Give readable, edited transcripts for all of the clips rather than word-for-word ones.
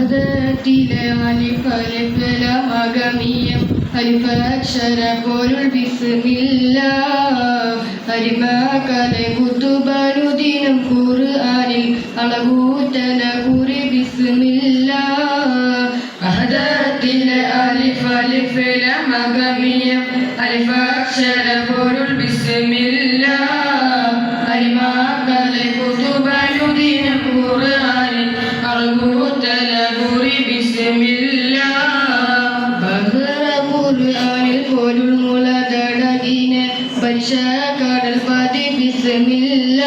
അഹദത്തിലെ അലിഫലമഗമിയം അലിഫക്ഷര പൊരുൾ ബിസ്മില്ല അരിമകലെ കുതുബനുദിനം ഖുർആനിൽ അളകൂറ്റല കുറി ബിസ്മില്ല അഹദത്തിലെ അലിഫലമഗമിയം അലിഫക്ഷര പൊരുൾ ബിസ്മില്ല അരിമകലെ കുതുബനുദിനം ഖുർആനിൽ അളകൂറ്റല കുറി ബിസ്മില്ല ഖുർആനിൽ പൊരുൾ മുളതടകിനെ പരിശകടൽ പതി ബിസ്മില്ല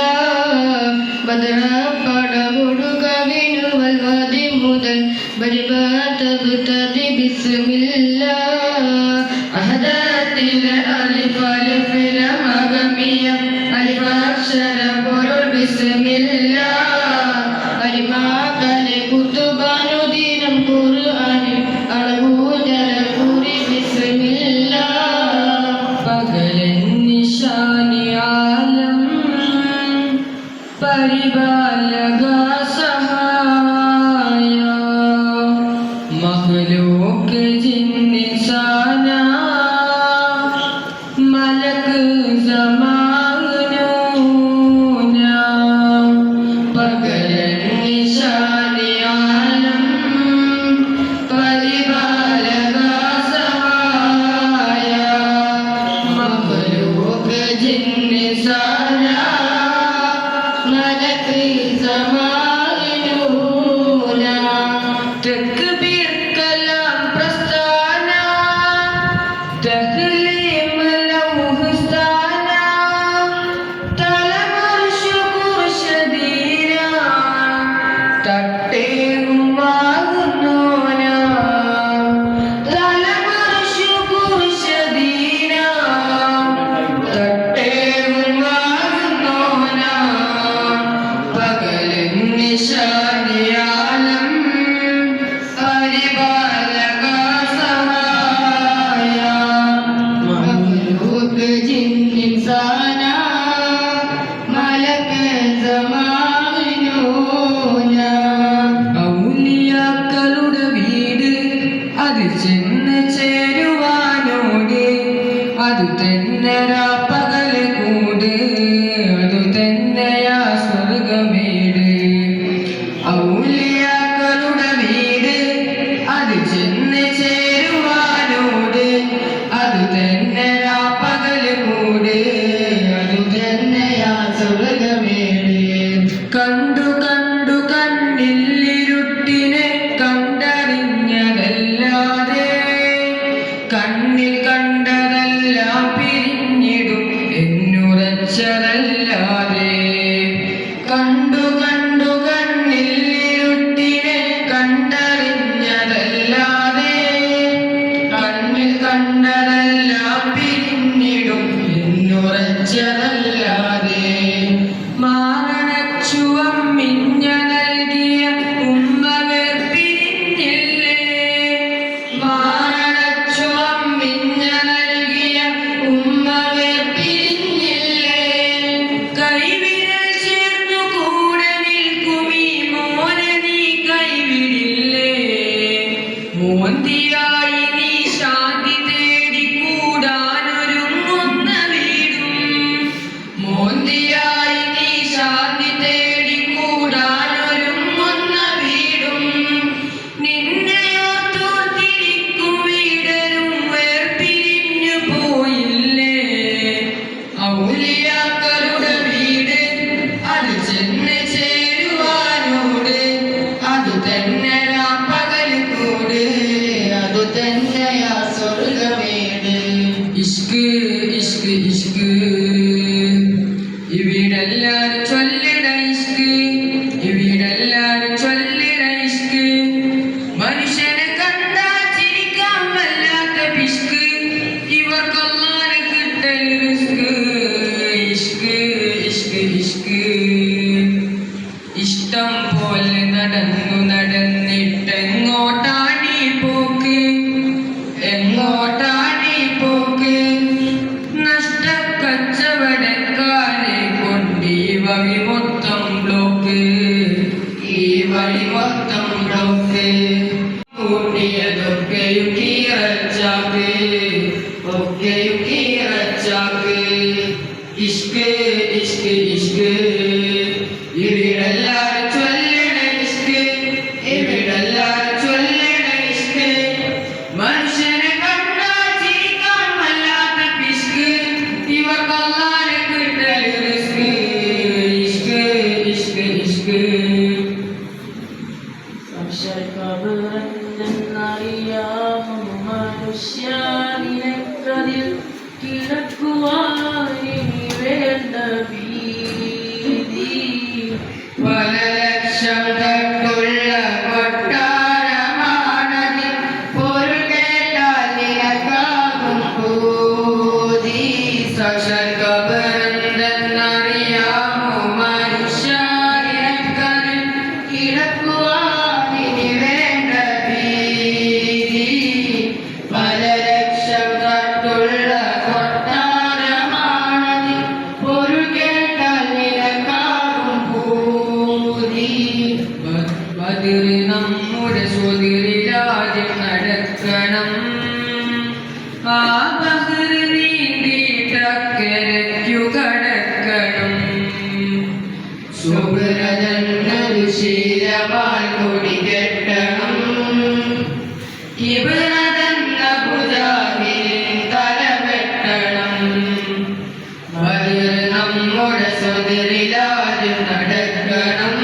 ബദറപടമുടു കവിനുവൽ വതി മുതൽ ബരിബതബതതി ബിസ്മില്ല അഹദത്തിലെ അലിഫലമഗമിയം അലിഫക്ഷര പൊരുൾ ബിസ്മില്ല അരിമകലെ കുതുബനുദിനം ഖുർആനിൽ അളകൂറ്റല കുറി ബിസ്മില്ല പകലൻ നിശാനി ആലം പരിപാലക സഹായ മഖ്ലൂഖ് ജിന്നിസാന മലക് സമാനൂന പകലൻ നിശാനി ആലം പരിപാലക സഹായ മഖ്ലൂഖ് ജിന്നിസാന മലക് സമാനൂന തക്ബീർ കലാം പ്രസ്ഥാന തഹ്ലീം ലൗഹ് സ്ഥാന തലമർശ് മുർശദീന തട്ടേറുമാകുന്നോന തലമർശ് മുർശദീന തട്ടേറുമാകുന്നോന പകലൻ നിശാനി ആലം പരിപാലക സഹായ മഖ്ലൂഖ് ജിന്നിസാന മലക് സമാനൂന ഔലിയാക്കളുടെ വീട് അത് ചെന്ന് ചേരുവാനോട് അത് തന്നെ പകല് കൂട് അതു തന്നെയാ സ്വർഗമേട് ഔലിയാക്കളുടെ വീട് അത് ചെന്ന് ചേരുവാനോട് അത് തന്നെ പകല് കൂട് അതു തന്നെയാ സ്വർഗമേട് കണ്ടു കണ്ടു കണ്ണില്ലിരുട്ടിനെ കണ്ടറിഞ്ഞതല്ലാതെ കണ്ണിൽ കണ്ടതെല്ലാം പിരിഞ്ഞിടും എന്നുറച്ചതല്ലാതെ കണ്ടു കണ്ടു കണ്ണില്ലിരുട്ടിനെ കണ്ടറിഞ്ഞതല്ലാതെ കണ്ണിൽ കണ്ടതെല്ലാം പിരിഞ്ഞിടും എന്നുറച്ചതല്ലാതെ മാരണച്ചുവം മിഞ്ഞ നൽകിയ ഉമ്മ വേർപിരിഞ്ഞില്ലേ മാരണച്ചുവം മിഞ്ഞ നൽകിയ ഉമ്മ വേർപിരിഞ്ഞില്ലേ കൈവിരൽ ചേർന്നു കൂടെ നിൽക്കുമീ മോനെ നീ കൈവിടില്ലേ മോന്തിയായി നീ ശാന്തി തേടി കൂടാനൊരുങ്ങുന്ന വീടും മോന്തിയായി നീ ശാന്തി തേടി കൂടാനൊരുങ്ങുന്ന വീടും നിന്നെയോർത്തോർത്തിരിക്കും വീടരും വേർപിരിഞ്ഞു പോയില്ലേ ഔലിയാക്കളുടെ വീട് അത് ചെന്ന് ചേരുവാനോട് അത് തന്നെ പകല് കൂട് അത് തന്നെയാ സ്വർഗമേട് ഇഷ്ക് ഇഷ്ക് ഇഷ്ക് ഇവിടെല്ലാരും ചൊല്ലിട ഇഷ്ക് ഇവിടെല്ലാരും ചൊല്ലിട ഇഷ്ക് മനുഷ്യനെ കണ്ടാ ചിരിക്കാൻ വല്ലാത്ത പിഷ്ക് ഇവർക്കൊല്ലാനെ കിട്ടൽ റിസ്ക് ഇഷ്ക് ഇഷ്ക് ഇഷ്ക് ഇഷ്ടം പോലെ നടന്നു നടന്നിട്ടെങ്ങോട്ടാണീ പോക്ക് എങ്ങോട്ടാണീ പോക്ക് നഷ്ടക്കച്ചവടം കീറച്ചാക്ക് ഒക്കെയും കീറച്ചാക്ക് ഇഷ്ക് ഇഷ്ക് ഇഷ്ക് ഇവിടെല്ലാരും ചൊല്ലണ ഇഷ്ക് ഇവിടെല്ലാരും ചൊല്ലണ ഇഷ്ക് മനുഷ്യനെ കണ്ടാൽ ചിരിക്കാൻ വല്ലാത്ത പിഷ്ക് ഇവർക്കല്ലാതെ കിട്ടൽ റിസ്ക് ഇഷ്ക് ഇഷ്ക് ഇഷ്ക് അറിയാമോ മനുഷ്യനിലക്കതിൽ കിടക്കുവാനി വേണ്ട ഭീതി പല ലക്ഷം തട്ടുള്ള കൊട്ടാരമാണതിൽ പൊരുൾ കേട്ടാൽ നിനക്കാകും പൂതി സാക്ഷാൽ ഖബറെന്തെന്നറിയാമോ മനുഷ്യനിലക്കതിൽ കിടക്കുവാനി വേണ്ട ഭീതി പല ലക്ഷം തട്ടുള്ള കൊട്ടാരമാണതിൽ പൊരുൾ കേട്ടാൽ നിനക്കാകും പൂതി ബദർ നമ്മുടെ സ്വതിരിലാദ്യം നടക്കണം ആ ബദർ നീണ്ടിട്ടക്കരയ്ക്കു കടക്കണം സുബ്രതന്നൊരു ശീലവാൽ കൊടി കെട്ടണം കിബിറതെന്ന പുജാരിൻ തല വെട്ടണം ബദർ നമ്മുടെ സ്വതിരിലാദ്യം നടക്കണം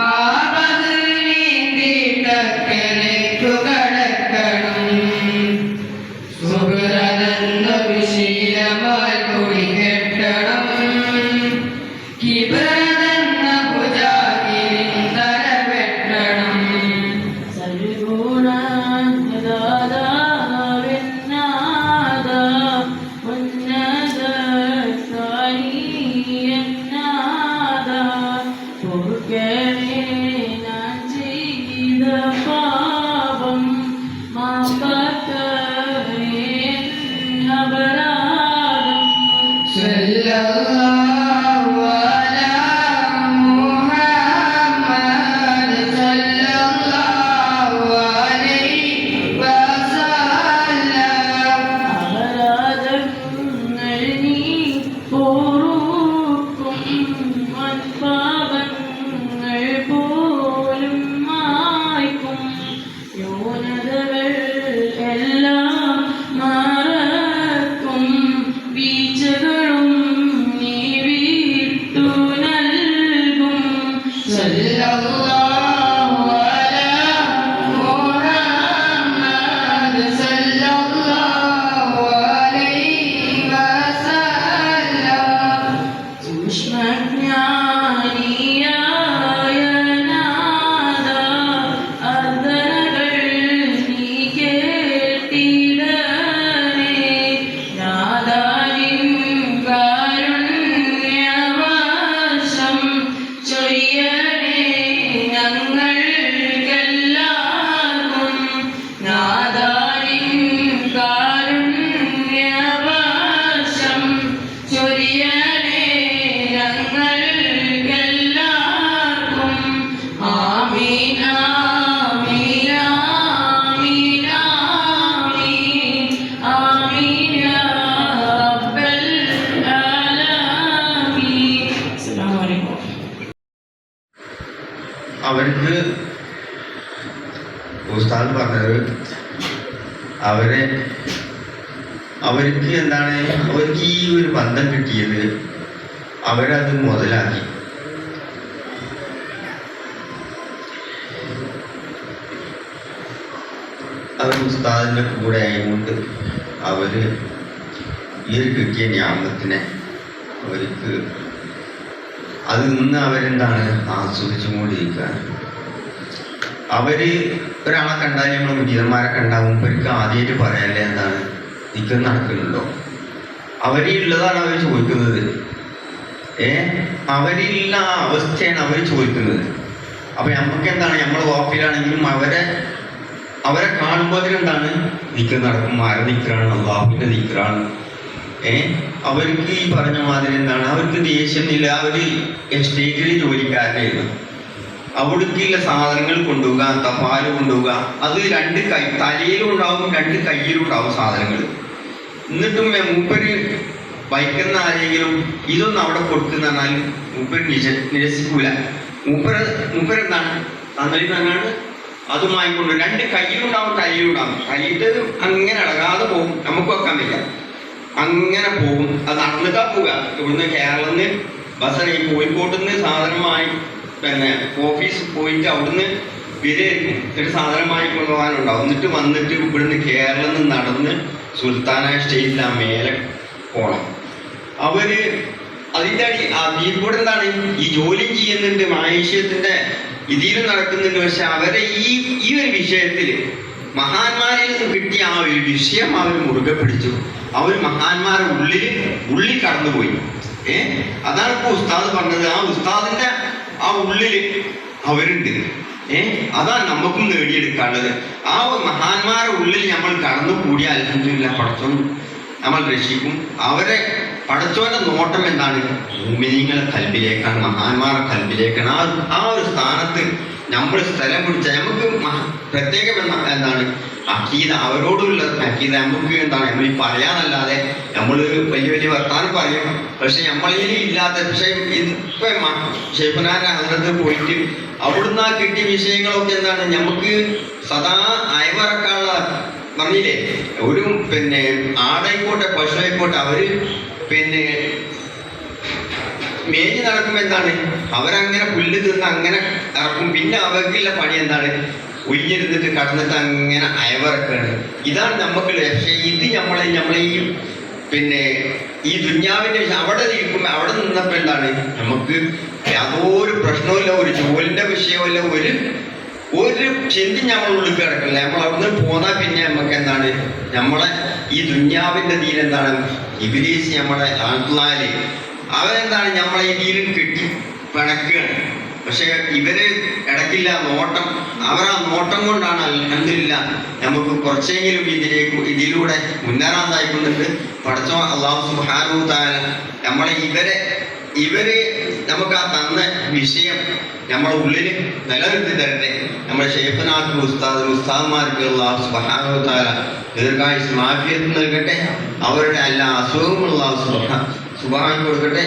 ആ ബദർ നീണ്ടിട്ടക്കരയ്ക്കു കടക്കണം സുബ്രതന്നൊരു ശീലവാൽ കൊടി കെട്ടണം കിബിറതെന്ന പുജാരിൻ തല വെട്ടണം സർഗുണദാതാവെന്നാദ ഉന്നത സായിയെന്നാദ പൊറുക്കണേ ഞാൻ ചെയ്ത പാപം മാപ്പത്തേ അപരാധം സല്ലല്ലാഹു അലാ മുഹമ്മദ് സല്ലല്ലാഹു അലൈഹി വസല്ലം അപരാധങ്ങൾ നീ പൊറുക്കും പാപങ്ങൾ പോലും മായ്ക്കും ന്യൂനതകൾ എല്ലാം മറക്കും വീഴ്ചകളും നീ വിട്ടു നൽകും സല്ലല്ലാഹു അലാ മുഹമ്മദ് സല്ലല്ലാഹു അലൈഹി വസല്ലം സൂക്ഷ്മജ്ഞാനിയായ നാഥ അർദ്ധനകൾ നീ കേട്ടിടണേ നാദാനിൻ കാരുണ്യവർഷം ചൊരിയണേ ഞങ്ങൾക്കെല്ലാവർക്കും നാദാനിൻ കാരുണ്യവർഷം ചൊരിയണേ ഞങ്ങൾക്കെല്ലാവർക്കും ആമീൻ ആമീൻ ആമീൻ ആമീൻ ആമീൻ യാ റബ്ബൽ ആലമീൻ. അസ്സലാമു അലൈക്കും. അവർക്ക് ഉസ്താദ് പറഞ്ഞത് അവർക്ക് എന്താണ് അവർക്ക് ഈ ഒരു ബന്ധം കിട്ടിയത് അവരത് മുതലാക്കി. അവർ ഉസ്താദിൻ്റെ കൂടെ ആയതുകൊണ്ട് അവർ ഈ ഒരു കിട്ടിയ ജ്ഞാപകത്തിനെ അവർക്ക് അതിൽ നിന്ന് അവരെന്താണ് ആസ്വദിച്ചുകൊണ്ടിരിക്കുകയാണ്. ഒരാളെ കണ്ടാൽ നമ്മൾ മുജീദന്മാരെ കണ്ടാവും അവർക്ക് ആദ്യമായിട്ട് പറയാല്ലേ എന്താണ് നിൽക്കുന്ന നടക്കുന്നുണ്ടോ, അവരിലുള്ളതാണ് അവർ ചോദിക്കുന്നത്. അവരിലുള്ള അവസ്ഥയാണ് അവർ ചോദിക്കുന്നത്. അപ്പം നമുക്ക് എന്താണ്, നമ്മൾ വാക്കിലാണെങ്കിലും അവരെ കാണുമ്പോൾ അതിലെന്താണ് നിൽക്കുന്ന നടക്കും, ആരെ നിൽക്കലാണ്, അള്ളാഹുവിൻ്റെ നിൽക്കലാണ്. അവർക്ക് ഈ പറഞ്ഞ മാതിരി എന്താണ്, അവർക്ക് ദേഷ്യമില്ല. അവർ സ്റ്റേറ്റിൽ ജോലിക്കാരനായിരുന്നു. അവിടേക്കുള്ള സാധനങ്ങൾ കൊണ്ടുപോവുക, തപാല് കൊണ്ടുപോവുക. അത് രണ്ട് കൈ തലയിലും ഉണ്ടാവും, രണ്ട് കയ്യിലും ഉണ്ടാവും സാധനങ്ങൾ. എന്നിട്ടും മൂപ്പര് വൈക്കുന്ന ആരെങ്കിലും ഇതൊന്നും അവിടെ കൊടുക്കുന്ന പറഞ്ഞാൽ മൂപ്പര് നിരസിക്കൂല. മൂപ്പരെന്താണ് തന്നലി തന്നാണ് അതുമായി കൊണ്ട് രണ്ട് കയ്യിലുണ്ടാവും തലയിലുണ്ടാവും. കയ്യിട്ട് അങ്ങനെ അടങ്ങാതെ പോകും, നമുക്ക് വെക്കാൻ വയ്യ, അങ്ങനെ പോകും. അത് നടന്നിട്ടാ പോവുക. ഇവിടുന്ന് കേരളത്തിൽ നിന്ന് ബസ്സിന് കോഴിക്കോട്ട് നിന്ന് സാധനമായി പിന്നെ ഓഫീസിൽ പോയിട്ട് അവിടുന്ന് വരെയായിരിക്കും ഒരു സാധനമായി കൊണ്ടുപോകാനുണ്ടാവും. എന്നിട്ട് വന്നിട്ട് ഇവിടുന്ന് കേരളത്തിൽ നിന്ന് നടന്ന് സുൽത്താന സ്റ്റേറ്റിൽ ആ മേലെ പോകണം. അവര് അതിൻ്റെ ഇവിടെ എന്താണ് ഈ ജോലി ചെയ്യുന്നുണ്ട്, മാനുഷ്യത്തിന്റെ ഇതിലും നടക്കുന്നുണ്ട്. പക്ഷെ അവരെ ഈ ഒരു വിഷയത്തിൽ മഹാന്മാരിൽ നിന്ന് കിട്ടിയ ആ ഒരു വിഷയം അവർ മുറുകെ പിടിച്ചു. അവർ മഹാന്മാരുടെ ഉള്ളിൽ കടന്നുപോയി. അതാണ് ഇപ്പൊ ഉസ്താദ് പറഞ്ഞത്. ആ ഉസ്താദിന്റെ ആ ഉള്ളിൽ അവരുണ്ട്. അതാണ് നമുക്കും നേടിയെടുക്കാനുള്ളത്. ആ മഹാന്മാരുടെ ഉള്ളിൽ നമ്മൾ കടന്നു കൂടിയാൽ അൽഹംദുലില്ലാ പടച്ചോൻ നമ്മൾ രക്ഷിക്കും. അവരെ പടച്ചോന്റെ നോട്ടം എന്താണ്? മുഅ്മിനീങ്ങളുടെ കൽബിലേക്കാണ്, മഹാന്മാരുടെ കൽബിലേക്കാണ്. ആ ഒരു സ്ഥാനത്ത് നമ്മൾ സ്ഥലം പിടിച്ച നമുക്ക് പ്രത്യേകം എന്താണ് അക്കീദ, അവരോടുള്ള അക്കീദ നമുക്ക് എന്താണ് നമ്മൾ ഈ പറയാനല്ലാതെ നമ്മൾ വലിയ വലിയ വർത്താനം പറയും. പക്ഷെ നമ്മളിൽ ഇല്ലാത്ത പക്ഷെ ഇപ്പൊ ഷെയ്ഖുനാന്റെ അകത്ത് പോയിട്ട് അവിടുന്ന് ആ കിട്ടിയ വിഷയങ്ങളൊക്കെ എന്താണ് നമുക്ക് സദാ അയവറക്കാനുള്ള പറഞ്ഞില്ലേ. ഒരു പിന്നെ ആടായിക്കോട്ടെ പശുവായിക്കോട്ടെ അവര് പിന്നെ മേഞ്ഞ് നടക്കുമ്പോൾ എന്താണ് അവരങ്ങനെ പുല്ല് തിന്ന് അങ്ങനെ ഇറക്കും. പിന്നെ അവർക്കുള്ള പണി എന്താണ് ഒഴിഞ്ഞിരുന്നിട്ട് കടന്നിട്ട് അങ്ങനെ അയവിറക്കാണ്. ഇതാണ് നമുക്ക്. പക്ഷേ ഇത് നമ്മളെ ഈ പിന്നെ ഈ ദുന്യാവിൻ്റെ അവിടെ ഇരിക്കുമ്പോൾ അവിടെ നിന്നപ്പോൾ എന്താണ് നമുക്ക് യാതൊരു പ്രശ്നവുമില്ല, ഒരു ജോലിൻ്റെ വിഷയമില്ല, ഒരു ചിന്തി നമ്മളുള്ളിൽ കിടക്കില്ല. നമ്മൾ അവിടുന്ന് പോന്നാൽ പിന്നെ നമുക്ക് എന്താണ് നമ്മളെ ഈ ദുന്യാവിൻ്റെ തീരെന്താണ് ഇബ്ലീസ് നമ്മളെ ആത്മാല് അവരെന്താണ് നമ്മളെ ഈ തീരും കെട്ടി പിണക്കുകയാണ്. പക്ഷെ ഇവര് ഇടയ്ക്കില്ല നോട്ടം. അവർ ആ നോട്ടം കൊണ്ടാണ് അൽഹംദുലില്ലാ നമുക്ക് കുറച്ചെങ്കിലും ഇതിലൂടെ മുന്നേറാൻ സാധിക്കുന്നുണ്ട്. പടച്ചോൻ അല്ലാഹു സുബ്ഹാനഹു വ തആല നമ്മളെ ഇവര് നമുക്ക് ആ തന്ന വിഷയം നമ്മുടെ ഉള്ളിൽ നിലനിർത്തി തരട്ടെ. നമ്മുടെ ഷെയ്ഖുനാക്ക് ഉസ്താദ്മാർക്ക് അല്ലാഹു സുബ്ഹാനഹു വ തആല ദീർഘായുസ്സും ആഫിയത്തും നൽകട്ടെ. അവരുടെ എല്ലാ അസുഖങ്ങളും അല്ലാഹു സുബ്ഹാനഹു കൊടുക്കട്ടെ.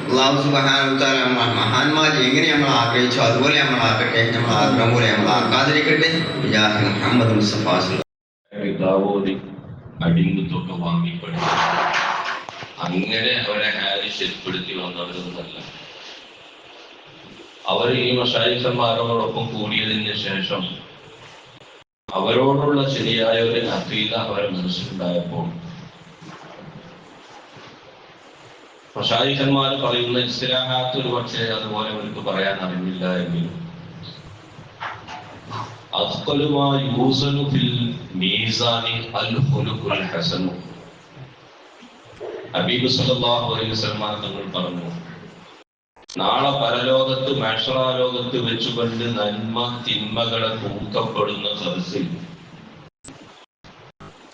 അല്ലാഹു സുബ്ഹാനഹു വ തആല മഹാന്മാർ എങ്ങനെ നമ്മൾ ആഗ്രഹിച്ചോ അതുപോലെ നമ്മൾ ആക്കട്ടെ. നമ്മൾ ആഗ്രഹം പോലെ നമ്മൾ ആക്കാതിരിക്കട്ടെ. മുഹമ്മദ് മുസ്തഫ അടിമുത്തൊക്കെ വാങ്ങി പഠിച്ചു. അങ്ങനെ അവരെ ഹാരിസ് ഏർപ്പെടുത്തി വന്നവരൊന്നല്ല. അവർ ഈ മശായിഖന്മാരോടൊപ്പം കൂടിയതിന് ശേഷം അവരോടുള്ള ശരിയായ ഒരു അഖീദ അവരെ മനസ്സിലുണ്ടായപ്പോൾ മശായിഖന്മാർ പറയുന്ന ഇസ്തിലാഹാത്ത് ഒരു പക്ഷേ അതുപോലെ അവർക്ക് പറയാൻ അറിയില്ല എങ്കിലും അസ്ഖലുമായി യൂസനു ഫിൽ മീസാനി അൽ ഖുലുഖുൽ ഹസനു ഹബീബ് സല്ലല്ലാഹു അലൈഹി വസല്ലം തങ്ങൾ പറഞ്ഞു, നാളെ പരലോകത്ത് മാഷറാലോകത്ത് വെച്ചുകൊണ്ട് നന്മ തിന്മകളെ തൂക്കപ്പെടുന്ന സദസ്സിൽ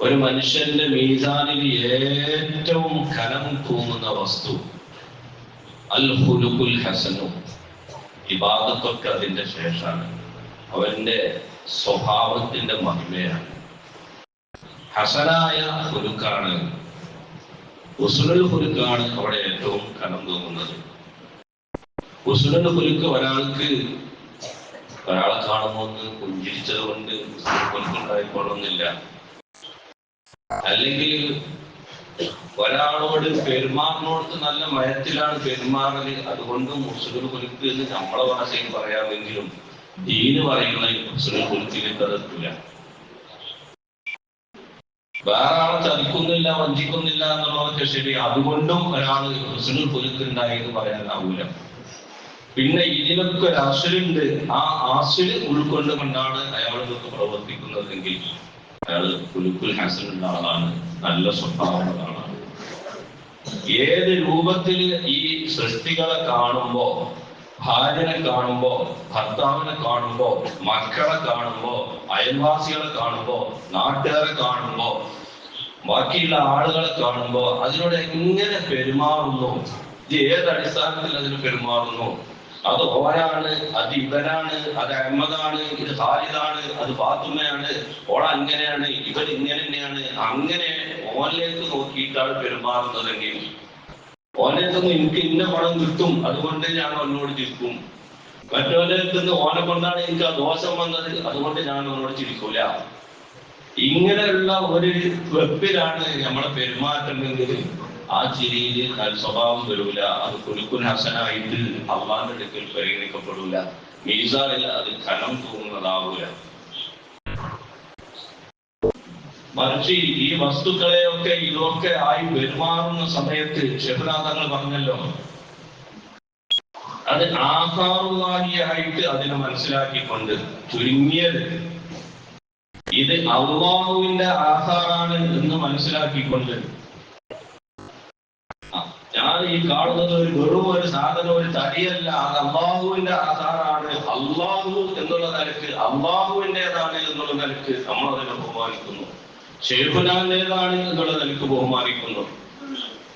ഒരു മനുഷ്യന്റെ മീസാനിൽ ഏറ്റവും കനം തൂങ്ങുന്ന വസ്തു അൽ ഖുലുഖുൽ ഹസനു. ഇബാദത്തൊക്കെ അതിന്റെ ശേഷമാണ്, അവന്റെ സ്വഭാവത്തിന്റെ മഹിമയാണ്. ഹസനായ ഖുലുഖാണ്, ഉസ്നുൽ ഖുലുഖാണ് അവിടെ ഏറ്റവും കനം തൂങ്ങുന്നത്. ഉസ്നുൽ ഖുലുഖ് ഒരാളെ കാണുമ്പോൾ പുഞ്ചിരിച്ചത് കൊണ്ട് ഉസ്നുൽ ഖുലുഖ് ഉണ്ടായിക്കൊള്ളുന്നില്ല. അല്ലെങ്കിൽ ഒരാളോട് പെരുമാറിനോടത്ത് നല്ല മയത്തിലാണ് പെരുമാറല്, അതുകൊണ്ടും ഉസ്നുൽ ഖുലുഖ് എന്ന് നമ്മളെ ഭാഷയിൽ പറയാമെങ്കിലും ദീന് പറയുന്ന ഉസ്നുൽ ഖുലുഖിലേക്ക് അതെത്തില്ല. വേറെ ആളെ ചതിക്കുന്നില്ല, വഞ്ചിക്കുന്നില്ല എന്നുള്ളതൊക്കെ ശരി, അതുകൊണ്ടും ഒരാള് ഉസ്നുൽ ഖുലുഖ് ഉണ്ടായി എന്ന് പറയാനാവൂല. പിന്നെ ഇതിനൊക്കെ ഒരു അസ്ലുണ്ട്. ആ അസ്ല് ഉൾക്കൊണ്ടുകൊണ്ടാണ് അയാൾ ഇതൊക്കെ പ്രവർത്തിക്കുന്നതെങ്കിൽ അയാൾ ഖുലുഖുൽ ഹസനുള്ള ആളാണ്, നല്ല സ്വഭാവമുള്ള ആളാണ്. ഏത് രൂപത്തിൽ ഈ സൃഷ്ടികളെ കാണുമ്പോ, ഭാര്യനെ കാണുമ്പോ, ഭർത്താവിനെ കാണുമ്പോ, മക്കളെ കാണുമ്പോ, അയൽവാസികളെ കാണുമ്പോ, നാട്ടുകാരെ കാണുമ്പോ, ബാക്കിയുള്ള ആളുകളെ കാണുമ്പോ അതിനോട് എങ്ങനെ പെരുമാറുന്നു, ഇത് ഏത് അടിസ്ഥാനത്തിൽ അതിന് പെരുമാറുന്നു, അത് ഓനാണ്, അത് ഇവനാണ്, അത് അഹമ്മദാണ്, ഇത് ഖാലിദാണ്, അത് ഫാത്തുമയാണ്, ഓള അങ്ങനെയാണ്, ഇവൻ ഇങ്ങനെ തന്നെയാണ്, അങ്ങനെ ഓനിലേക്ക് നോക്കിയിട്ടാണ് പെരുമാറുന്നതെങ്കിൽ ഓനേക്കൊന്നും എനിക്ക് ഇന്ന പണം കിട്ടും, അതുകൊണ്ട് ഞാൻ അവനോട് ചിരിക്കും. മറ്റോനേക്കുന്ന ഓനെ കൊണ്ടാണ് എനിക്ക് ആ ദോഷം വന്നത്, അതുകൊണ്ട് ഞാൻ അവനോട് ചിരിക്കൂല. ഇങ്ങനെയുള്ള ഒരു വെപ്പിലാണ് നമ്മളെ പെരുമാറ്റമെങ്കിൽ ആ ചിരിയിൽ സ്വഭാവം വരൂല. അത് കുലുക്കുൻ ഹസനായിട്ട് അള്ളാന്റെ അടുക്കൽ പരിഗണിക്കപ്പെടൂല. മീസാനിൽ അത് ഖനം തൂങ്ങുന്നതാവൂല. മറിച്ച് ഈ വസ്തുക്കളെയൊക്കെ ഇതൊക്കെ ആയി പെരുമാറുന്ന സമയത്ത് ഷെഫ്നാഥങ്ങൾ പറഞ്ഞല്ലോ, അത് ആഹാറുവാഹിയായിട്ട് അതിനെ മനസ്സിലാക്കിക്കൊണ്ട് ചുരുങ്ങിയത് ഇത് അള്ളാഹുവിന്റെ ആഹാറാണ് എന്ന് മനസ്സിലാക്കിക്കൊണ്ട്, ഞാൻ ഈ കാണുന്നത് ഒരു വെറും ഒരു സാധനം, ഒരു തടിയല്ല, അത് അള്ളാഹുവിന്റെ ആധാറാണ്, അള്ളാഹു എന്നുള്ള നിലക്ക് അള്ളാഹുവിൻ്റെതാണ് എന്നുള്ള നിലക്ക് നമ്മൾ അതിനെ ബഹുമാനിക്കുന്നു. ഷെയ്ഖുനാന്റേതാണ് എന്നുള്ള നിലക്ക് ബഹുമാനിക്കുന്നു.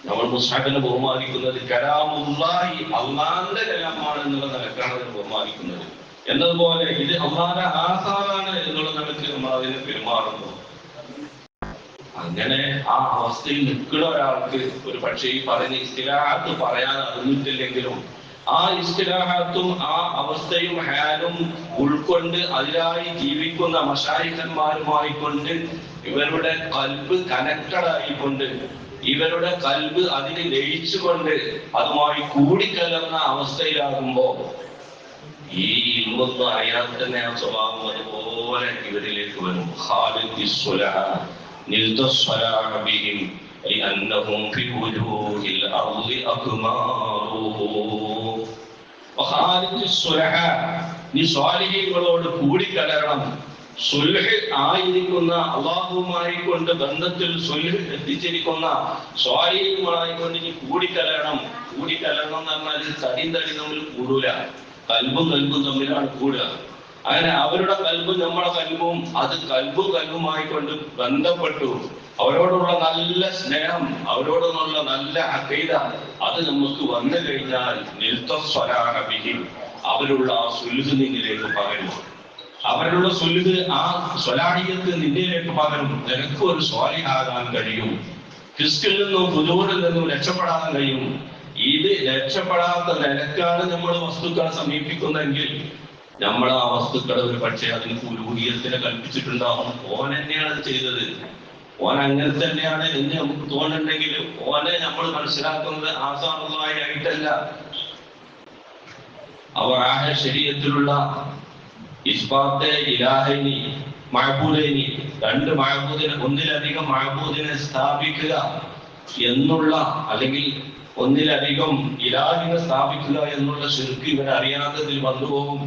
നമ്മൾ മുസ്ഹഫിനെ ബഹുമാനിക്കുന്നത് കലാമുല്ലാഹി, അള്ളാന്റെ കലാമാണ് എന്നുള്ള നിലക്കാണ് അതിനെ ബഹുമാനിക്കുന്നത്. എന്നതുപോലെ ഇത് അള്ളാന്റെ ആധാറാണ് എന്നുള്ള നിലക്ക് നമ്മൾ അതിനെ പെരുമാറുന്നു. അങ്ങനെ ആ അവസ്ഥയിൽ നിൽക്കുന്ന ഒരാൾക്ക് ഒരു പക്ഷേ ഈ പറഞ്ഞ ഇസ്തിലാഹത്ത് പറയാൻ അറിഞ്ഞിട്ടില്ലെങ്കിലും ആ ഇസ്തിലാഹത്തും ആ അവസ്ഥയും ഹാലും ഉൾക്കൊണ്ട് അതിലായി ജീവിക്കുന്ന മശായിഖന്മാരുമായിക്കൊണ്ട് ഇവരുടെ കൽബ് കണക്റ്റഡ് ആയിക്കൊണ്ട് ഇവരുടെ കൽബ് അതിന് ലയിച്ചുകൊണ്ട് അതുമായി കൂടിക്കലർന്ന അവസ്ഥയിലാകുമ്പോ ഈ ഇൽമൊന്നും അറിയാതെ തന്നെ ആ സ്വഭാവം അതുപോലെ ഇവരിലേക്ക് വരും. نلت الصلاح بهم لأنهم في وجوه الأرض أكمار وخالد الصلح. നീ സ്വാലിഹീങ്ങളോട് കൂടിക്കലരണം. സുൽഹ് ആയിരിക്കുന്ന അള്ളാഹുവുമായി കൊണ്ട് ബന്ധത്തിൽ സുൽഹ് എത്തിച്ചിരിക്കുന്ന സ്വാലിഹീങ്ങളായി കൊണ്ട് നീ കൂടിക്കലരണം. കൂടിക്കലരണം എന്ന് പറഞ്ഞാൽ തടിയും തമ്മിൽ കൂടൂല, കൽബും തമ്മിലാണ് കൂടുക. അങ്ങനെ അവരുടെ കൽബും നമ്മളെ കൽബും അത് കൽബുമായി കൊണ്ട് ബന്ധപ്പെട്ടു. അവരോടുള്ള നല്ല സ്നേഹം, അവരോടുള്ള നല്ല അഖീദ അത് നമുക്ക് വന്നു കഴിഞ്ഞാൽ അവരുള്ള ആ സുൽഹ് നിന്നിലേക്ക് പകരും. അവരുടെ സുൽഹ് ആ സ്വലാഹിയത്ത് നിന്നിലേക്ക് പകരും. നിനക്ക് ഒരു സ്വാലിഹാകാൻ കഴിയും. ഫിസ്കിൽ നിന്നും ഫുജൂറിൽ നിന്നും രക്ഷപ്പെടാൻ കഴിയും. ഇത് രക്ഷപ്പെടാത്ത നിലക്കാണ് നമ്മൾ വസ്തുക്കളെ സമീപിക്കുന്നതെങ്കിൽ നമ്മൾ ആ വസ്തുക്കളെ ഒരു പക്ഷേ അതിന് ഉലൂഹിയത്തിനെ കൽപ്പിച്ചിട്ടുണ്ടാവും. ഓൻ തന്നെയാണ് ചെയ്തത്, ഓൻ അങ്ങനെ തന്നെയാണ് എന്ന് നമുക്ക് തോന്നുന്നുണ്ടെങ്കിൽ ഓനെ നമ്മൾ മനസ്സിലാക്കുന്നത് ആസാറുള്ളതായിട്ടല്ല. അവർ ആഹ ശരീഅത്തിലുള്ള ഇസ്ബാത്തെ ഇലാഹൈനി മഅബൂദൈനി, രണ്ട് മഅബൂദിനെ ഒന്നിലധികം മഅബൂദിനെ സ്ഥാപിക്കുക എന്നുള്ള, അല്ലെങ്കിൽ ഒന്നിലധികം ഇലാഹിനെ സ്ഥാപിക്കുക എന്നുള്ള ശിർക്ക് ഇവരറിയാത്തതിൽ വന്നുപോകും.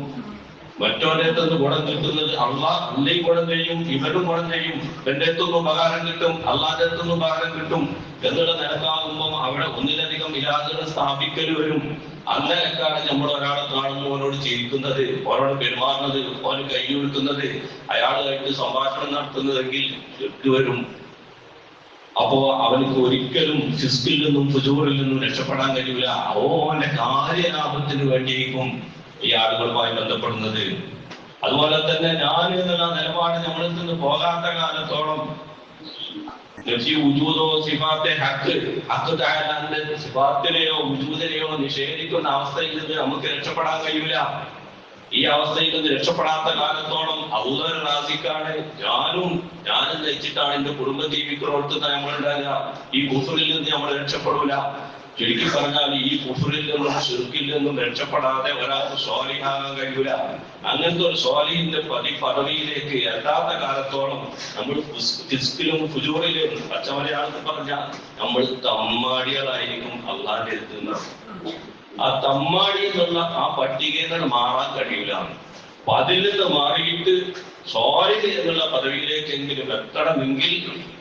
മറ്റോരത്തുനിന്ന് ഗുണം കിട്ടുന്നത് അള്ളയും ഗുണം ചെയ്യും, ഇവരും ഗുണം ചെയ്യും. എന്റെ അടുത്തൊന്നും ഉപകാരം കിട്ടും, അള്ളാന്റെ അടുത്തൊന്നും ഉപകാരം കിട്ടും എന്നുള്ള നിലക്കാകുമ്പോൾ അവിടെ ഒന്നിലധികം ഇലാഹുകളെ സ്ഥാപിക്കൽ വരും. അങ്ങനെയൊക്കെയാണ് നമ്മൾ ഒരാളെ കാണുമ്പോൾ അവനോട് ചിരിക്കുന്നത്, അവനോട് പെരുമാറുന്നത്, അവന് കൈ കൊടുക്കുന്നത്, അയാളുമായിട്ട് സംഭാഷണം നടത്തുന്നതെങ്കിൽ വരും. അപ്പോ അവനക്ക് ഒരിക്കലും ഫിസ്കിൽ നിന്നും ഫുജൂറിൽ നിന്നും രക്ഷപ്പെടാൻ കഴിയില്ല. അവന്റെ കാര്യലാഭത്തിന് വേണ്ടിയേക്കും ഈ ആളുകളുമായി ബന്ധപ്പെടുന്നത്. അതുപോലെ തന്നെ ഞാൻ എന്നുള്ള നിലപാട് നമ്മളിൽ നിന്ന് പോകാത്ത കാലത്തോളം സിഫാത്തിനെയോ ഉജൂദിനെയോ നിഷേധിക്കുന്ന അവസ്ഥയിൽ നിന്ന് നമുക്ക് രക്ഷപ്പെടാൻ കഴിയില്ല. ഈ അവസ്ഥയിൽ നിന്ന് രക്ഷപ്പെടാത്ത കാലത്തോളം അള്ളാഹു റാസിക്കാണ്. ഞാനും നയിച്ചിട്ടാണ് എന്റെ കുടുംബം ജീവിക്കുന്നോടത്ത് നമ്മളുണ്ടാകുക. ഈ കുഫറിൽ നിന്ന് നമ്മൾ രക്ഷപ്പെടൂല. ചുരുക്കി പറഞ്ഞാൽ ഈ കുഫറിൽ നിന്നും ശിർക്കിൽ നിന്നും രക്ഷപ്പെടാതെ ഒരാൾക്ക് സ്വാലിഹാകാൻ കഴിയൂല. അങ്ങനത്തെ ഒരു സ്വാലിഹിന്റെ പദവിയിലേക്ക് എത്താത്ത കാലത്തോളം നമ്മൾ ഫിസ്കിലും ഫുജൂറിലും പച്ചമലയാളത്തിൽ പറഞ്ഞാൽ നമ്മൾ തമ്മാടികളായിരിക്കും അള്ളാന്റെ അടുത്ത് നിന്ന്. ആ തമ്മാടി എന്നുള്ള ആ പട്ടികയിൽ മാറാൻ കഴിയില്ല. അപ്പൊ അതിൽ നിന്ന് മാറിയിട്ട് സ്വാലിഹ് എന്നുള്ള പദവിയിലേക്കെങ്കിലും എത്തണമെങ്കിൽ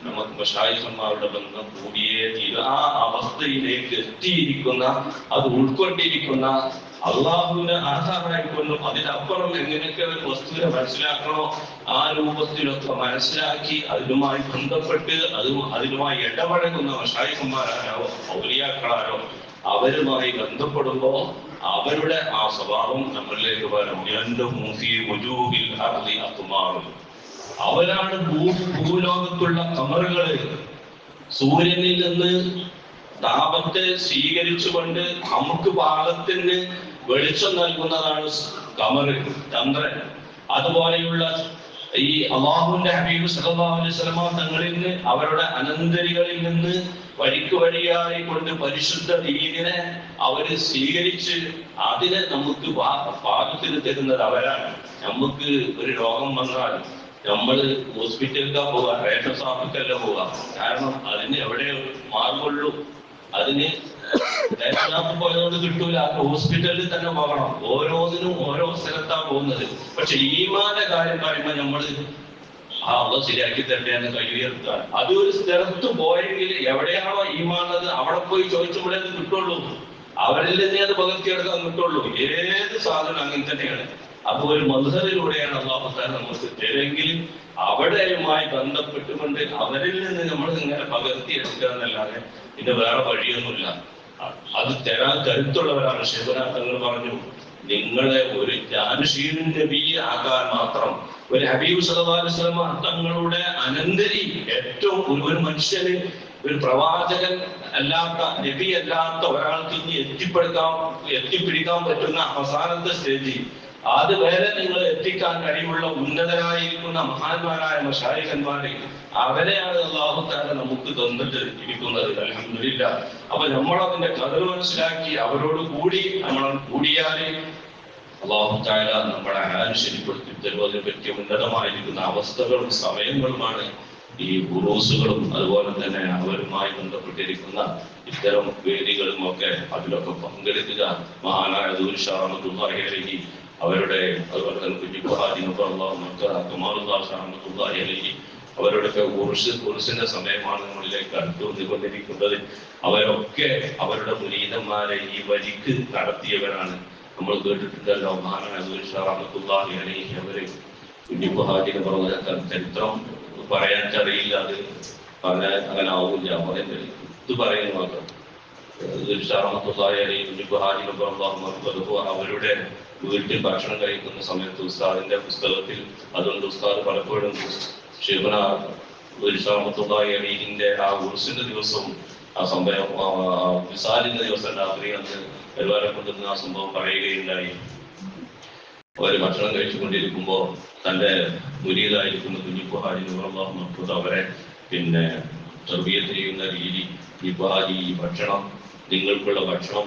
നമുക്ക് മശായിഖന്മാരുടെ ബന്ധം കൂടിയേ തീരും. ആ അവസ്ഥയിലേക്ക് എത്തിയിരിക്കുന്ന, അത് ഉൾക്കൊണ്ടിരിക്കുന്ന, അള്ളാഹുവിനെ ആധാരമായിക്കൊണ്ടും അതിനപ്പുറം എങ്ങനെയൊക്കെ ഒരു വസ്തുവിനെ മനസ്സിലാക്കണോ ആ രൂപത്തിലൊക്കെ മനസ്സിലാക്കി അതിനുമായി ബന്ധപ്പെട്ട് അതിനുമായി ഇടപഴകുന്ന മശായിഖന്മാരാരോ ഔലിയാക്കളാരോ അവരുമായി ബന്ധപ്പെടുമ്പോ അവരുടെ ആ സ്വഭാവം നമ്മളിലേക്ക് വരും. എന്റെ മൂസി വുജൂഹിൽ അർളി അത്മാറും. അവരാണ് ഭൂലോകത്തുള്ള കമറുകള്. സൂര്യനിൽ നിന്ന് താപത്തെ സ്വീകരിച്ചുകൊണ്ട് നമുക്ക് പാകത്തിന് വെളിച്ചം നൽകുന്നതാണ് കമറ്, ചന്ദ്രൻ. അതുപോലെയുള്ള ഈ അല്ലാഹുവിന്റെ ഹബീബ് സല്ലല്ലാഹു അലൈഹി വസല്ലം തങ്ങളിൽ നിന്ന് അവരുടെ അനന്തരികളിൽ നിന്ന് വഴിക്ക് വഴിയായി കൊണ്ട് പരിശുദ്ധ ദീനിനെ അവര് സ്വീകരിച്ച് അതിനെ നമുക്ക് പാകത്തിന് തരുന്നത് അവരാണ്. നമുക്ക് ഒരു രോഗം വന്നാൽ നമ്മള് ഹോസ്പിറ്റലിലാ പോവാ, റേഷൻ ഷോപ്പിക്കല്ല പോവാ. കാരണം അതിന് എവിടെ മാർഗമുള്ളൂ. അതിന് റേഷൻ ഷോപ്പ് പോയതുകൊണ്ട് കിട്ടൂല, ഹോസ്പിറ്റലിൽ തന്നെ പോകണം. ഓരോന്നിനും ഓരോ സ്ഥലത്താണ് പോകുന്നത്. പക്ഷെ ഈമാന്റെ കാര്യം പറയുമ്പോൾ നമ്മള് അള്ളാഹു ശരിയാക്കി തരട്ടെ എന്ന് കൈയുയർത്താൻ. അതൊരു സ്ഥലത്ത് പോയെങ്കിൽ എവിടെയാണോ ഈമാനത് അവിടെ പോയി ചോദിച്ചുമ്പോഴേ അത് കിട്ടുള്ളൂ. അവരിൽ തന്നെ അത് പകർത്തിയെടുക്കാൻ കിട്ടുള്ളൂ. ഏത് സാധനം അങ്ങനെ തന്നെയാണ്. അപ്പൊ ഒരു മദ്ഹറിലൂടെയാണ് അള്ളാഹു താല നമുക്ക് തരുമെങ്കിൽ അവിടെയുമായി ബന്ധപ്പെട്ടുകൊണ്ട് അവരിൽ നിന്ന് നമ്മൾ ഇങ്ങനെ പകർത്തിയെടുക്കുക എന്നല്ലാതെ പിന്നെ വേറെ വഴിയൊന്നുമില്ല. അത് തരാൻ കരുത്തുള്ളവരാണ്. ശിവനാഥങ്ങൾ പറഞ്ഞു, നിങ്ങളെ ഒരു ജാനുഷീൻ നബി ആക്കാൻ മാത്രം ഒരു ഹബീബ് സല്ലല്ലാഹു അലൈഹി വസല്ലം തങ്ങളുടെ അനന്തരി ഏറ്റവും ഒരു മനുഷ്യന്, ഒരു പ്രവാചകൻ അല്ലാത്ത നബി അല്ലാത്ത ഒരാൾക്ക് ഇനി എത്തിപ്പിടിക്കാൻ പറ്റുന്ന അവസാനത്തെ സ്റ്റേജ്, അത് വരെ നിങ്ങൾ എത്തിക്കാൻ കഴിവുള്ള ഉന്നതരായിരിക്കുന്ന മഹാന്മാരായ മശായിഖന്മാരെ അവരെയാണ് അല്ലാഹു തആല നമുക്ക് തന്നിട്ട് ഇരിക്കുന്നത്. അൽഹംദുലില്ലാഹ്. അപ്പൊ നമ്മളതിന്റെ കഥ മനസ്സിലാക്കി അവരോട് കൂടി നമ്മൾ കൂടിയാലേ അല്ലാഹു തആല നമ്മളെ ഹാല് ശരിപ്പെടുത്തി തരുവതിനെ പറ്റി ഉന്നതമായിരിക്കുന്ന അവസ്ഥകളും സമയങ്ങളുമാണ് ഈ ഉറൂസുകളും അതുപോലെ തന്നെ അവരുമായി ബന്ധപ്പെട്ടിരിക്കുന്ന ഇത്തരം വേദികളും ഒക്കെ. അതിലൊക്കെ പങ്കെടുക്കുക. മഹാനായ ദൂർഷാറഹ്മത്തുള്ളാഹി അലൈഹി അവരുടെ, അതുപോലെ തന്നെ അവരുടെയൊക്കെ ഉറുസിന്റെ സമയമാണ് നമ്മളിലേക്ക് അടുത്തു വന്നുകൊണ്ടിരിക്കുന്നത്. അവരൊക്കെ അവരുടെ മുരീദന്മാരെ ഈ വഴിക്ക് നടത്തിയവരാണ്. നമ്മൾ കേട്ടിട്ടുണ്ടല്ലോ മഹാനായ ദൂർഷാറഹ്മത്തുള്ളാഹി അലൈഹി അവര് കുഞ്ഞിപ്പുഹാജിനെ പറഞ്ഞ ചരിത്രം പറയാൻ അറിയില്ല, അത് പറയാൻ അങ്ങനെ ആവില്ല. പറയുന്നത് ഇത് പറയുന്നു മാത്രം. അവരുടെ വീട്ടിൽ ഭക്ഷണം കഴിക്കുന്ന സമയത്ത് ഉസ്താദിന്റെ പുസ്തകത്തിൽ അതുകൊണ്ട് ഉസ്താദ് പലപ്പോഴും ഷെയ്ഖുന അലീഹിന്റെ ആ ഉർസിന്റെ ദിവസവും ആ സംഭവം വിസാലിന്റെ ദിവസം രാത്രി അന്ന് പരിവാരം കൊണ്ടുവന്ന ആ സംഭവം പറയുകയുണ്ടായി. അവര് ഭക്ഷണം കഴിച്ചുകൊണ്ടിരിക്കുമ്പോ തന്റെ മുരീദായിരിക്കുന്ന കുഞ്ഞിപ്പുഹാജി നൂറല്ലാഹു മഹ്ഫൂദ് അവരെ പിന്നെ തർബിയത്ത് ചെയ്യുന്ന രീതി, ഈ ഭക്ഷണം, നിങ്ങൾക്കുള്ള ഭക്ഷണം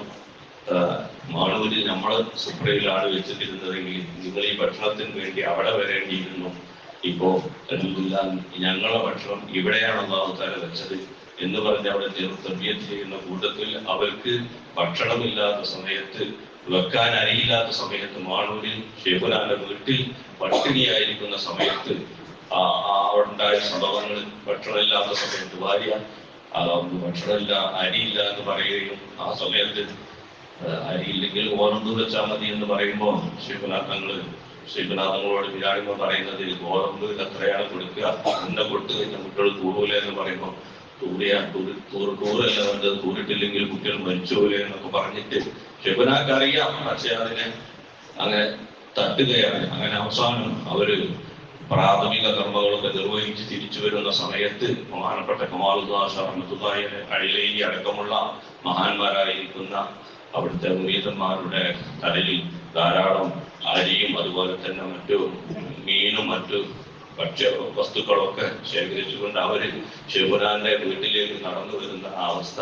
മാണൂരിൽ നമ്മള് സുപ്രയിലാണ് വെച്ചിട്ടിരുന്നതെങ്കിൽ നിങ്ങൾ ഈ ഭക്ഷണത്തിന് വേണ്ടി അവിടെ വരേണ്ടിയിരുന്നു. ഇപ്പോ ഞങ്ങളെ ഭക്ഷണം ഇവിടെയാണ് അല്ലാഹു തആല വെച്ചത് എന്ന് പറഞ്ഞ് അവിടെ തർബിയത്ത് ചെയ്യുന്ന കൂട്ടത്തിൽ അവർക്ക് ഭക്ഷണമില്ലാത്ത സമയത്ത്, വെക്കാൻ അരിയില്ലാത്ത സമയത്ത്, മാണൂരിൽ ഷെയ്ഖുനാന്റെ വീട്ടിൽ പട്ടിണിയായിരിക്കുന്ന സമയത്ത് അവിടെ ഉണ്ടായ സംഭവങ്ങൾ, ഭക്ഷണമില്ലാത്ത സമയത്ത് ഭാര്യ ഭക്ഷണമില്ല, അരിയില്ല എന്ന് പറയുകയും ആ സമയത്ത് അരിയില്ലെങ്കിൽ ഗോതമ്പ് വെച്ചാൽ മതി എന്ന് പറയുമ്പോൾ ഷെയ്ഖുനാഥങ്ങളോട് ബിരാണിമ പറയുന്നത് ഗോതമ്പ് എത്രയാണ് കൊടുക്കുക, എന്നെ കൊടുത്തു കഴിഞ്ഞാൽ കുട്ടികൾ തൂറൂല എന്ന് പറയുമ്പോൾ തൂറല്ല വേണ്ടത്, തൂറിട്ടില്ലെങ്കിൽ കുട്ടികൾ മരിച്ചുപോലെ എന്നൊക്കെ പറഞ്ഞിട്ട് ഷെയ്ഖുനാക്ക് അറിയാം. പക്ഷെ അതിനെ അങ്ങനെ തട്ടുകയാണ്. അങ്ങനെ അവസാനം അവര് പ്രാഥമിക കർമ്മങ്ങളൊക്കെ നിർവഹിച്ച് തിരിച്ചു വരുന്ന സമയത്ത് ബഹുമാനപ്പെട്ട കമാലുദ്ദീൻ അഴിലൈലി അടക്കമുള്ള മഹാന്മാരായിരിക്കുന്ന അവിടുത്തെ മുരീദന്മാരുടെ തലയിൽ ധാരാളം അരിയും അതുപോലെ തന്നെ മറ്റു മീനും മറ്റു ഭക്ഷ്യ വസ്തുക്കളൊക്കെ ശേഖരിച്ചുകൊണ്ട് അവര് ഷെയ്ഖുനാന്റെ വീട്ടിലേക്ക് നടന്നു വരുന്ന ആ അവസ്ഥ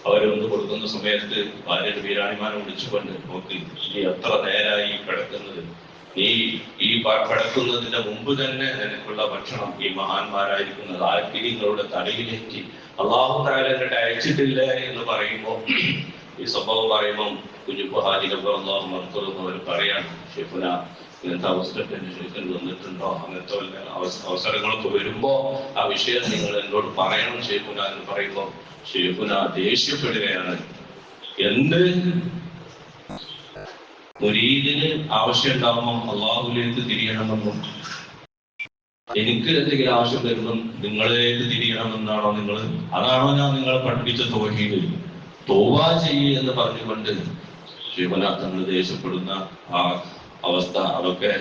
അവരൊന്ന് കൊടുക്കുന്ന സമയത്ത് ഭാര്യയുടെ വീരാണിമാനെ വിളിച്ചുകൊണ്ട്, നോക്കി ഈ എത്ര നേരായി കിടക്കുന്നത്, ഈ പടക്കുന്നതിന്റെ മുമ്പ് തന്നെ നിനക്കുള്ള ഭക്ഷണം ഈ മഹാന്മാരായിരിക്കുന്നത് ആർക്കിങ്ങളുടെ തലയിലേക്ക് അല്ലാഹു തആല എന്നിട്ട് അയച്ചിട്ടില്ല എന്ന് പറയുമ്പോൾ, ഈ സംഭവം പറയുമ്പം കുഞ്ഞിപ്പുഹാജി അല്ലാഹു മർഹൂം അവർ പറയാണ്, ഷെയ്ഖുന ഇങ്ങനത്തെ അവസ്ഥ എന്റെ ഷെയ്ഖിന് വന്നിട്ടുണ്ടോ, അങ്ങനത്തെ അവസരങ്ങളൊക്കെ വരുമ്പോ ആ വിഷയം നിങ്ങൾ എന്നോട് പറയണം ഷെയ്ഖുന എന്ന് പറയുമ്പോൾ ഷെയ്ഖുന ദേഷ്യപ്പെടുകയാണ്. എന്ത് മുരീദിന് ആവശ്യം ഉണ്ടാവുമ്പം അള്ളാഹുലേക്ക് തിരിയണമെന്നും എനിക്ക് എന്തെങ്കിലും ആവശ്യം വരുമ്പം നിങ്ങളിലേക്ക് തിരിയണമെന്നാണോ അതാണോ ഞാൻ നിങ്ങളെ പഠിപ്പിച്ച തൗഹീദ്? തൗബ ചെയ്യ് എന്ന് പറഞ്ഞുകൊണ്ട് ശിവനാഥങ്ങൾ ദേഷ്യപ്പെടുന്ന ആ അവസ്ഥ, അതൊക്കെ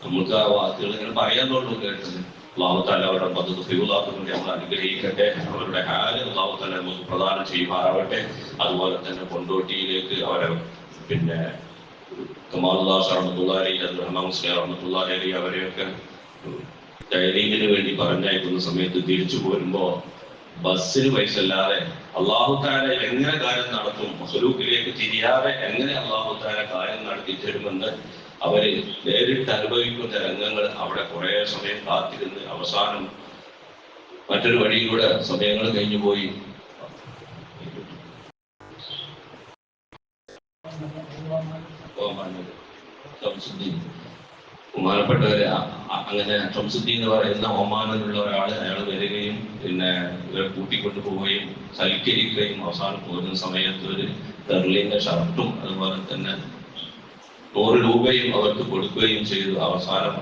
നമുക്ക് ആ വാക്കുകൾ ഇങ്ങനെ പറയാൻ തോന്നുന്നു കേട്ടത്. അള്ളാഹുത്താല അവരുടെ പദ്ധതി ഫിറുലാത്തുകൊണ്ട് നമ്മൾ അനുഗ്രഹിക്കട്ടെ. അവരുടെ ഹാല് അള്ളാഹുത്താല നമുക്ക് പ്രദാനം ചെയ്യുമാറാവട്ടെ. അതുപോലെ തന്നെ കൊണ്ടോട്ടിയിലേക്ക് അവരെ പിന്നെ കമാലുല്ലാഹ് റഹ്മത്തുള്ളാഹി അലൈഹി, റഹ്മാൻ മുസ്ലിം റഹ്മത്തുള്ളാഹി അലൈഹി അവരെയൊക്കെ ടൈലിങ്ങിന് വേണ്ടി പറഞ്ഞയക്കുന്ന സമയത്ത് തിരിച്ചു പോരുമ്പോ ബസ്സിന് പൈസ ഇല്ലാതെ അള്ളാഹുത്താല എങ്ങനെ കാര്യം നടത്തും, മഖ്ലൂഖിലേക്ക് തിരിയാതെ എങ്ങനെ അള്ളാഹുത്താല കാര്യം നടത്തി തരുമെന്ന് അവര് നേരിട്ട് അനുഭവിക്കുന്ന രംഗങ്ങൾ അവിടെ കുറെ സമയം കാത്തിരുന്ന് അവസാനം മറ്റൊരു വഴിയിലൂടെ സമയങ്ങൾ കഴിഞ്ഞു പോയി. ബഹുമാനപ്പെട്ടവര് അങ്ങനെ ഷംസുദ്ദീൻ എന്ന് പറയുന്ന ഒമാനിലുള്ള ഒരാള്, അയാൾ വരികയും പിന്നെ ഇവരെ കൂട്ടിക്കൊണ്ടു പോവുകയും സൽക്കരിക്കുകയും അവസാനം പോകുന്ന സമയത്ത് ഒരു തെർലിന്റെ ഷർട്ടും അതുപോലെ തന്നെ 100 രൂപയും അവർക്ക് കൊടുക്കുകയും ചെയ്തു. അവസാനം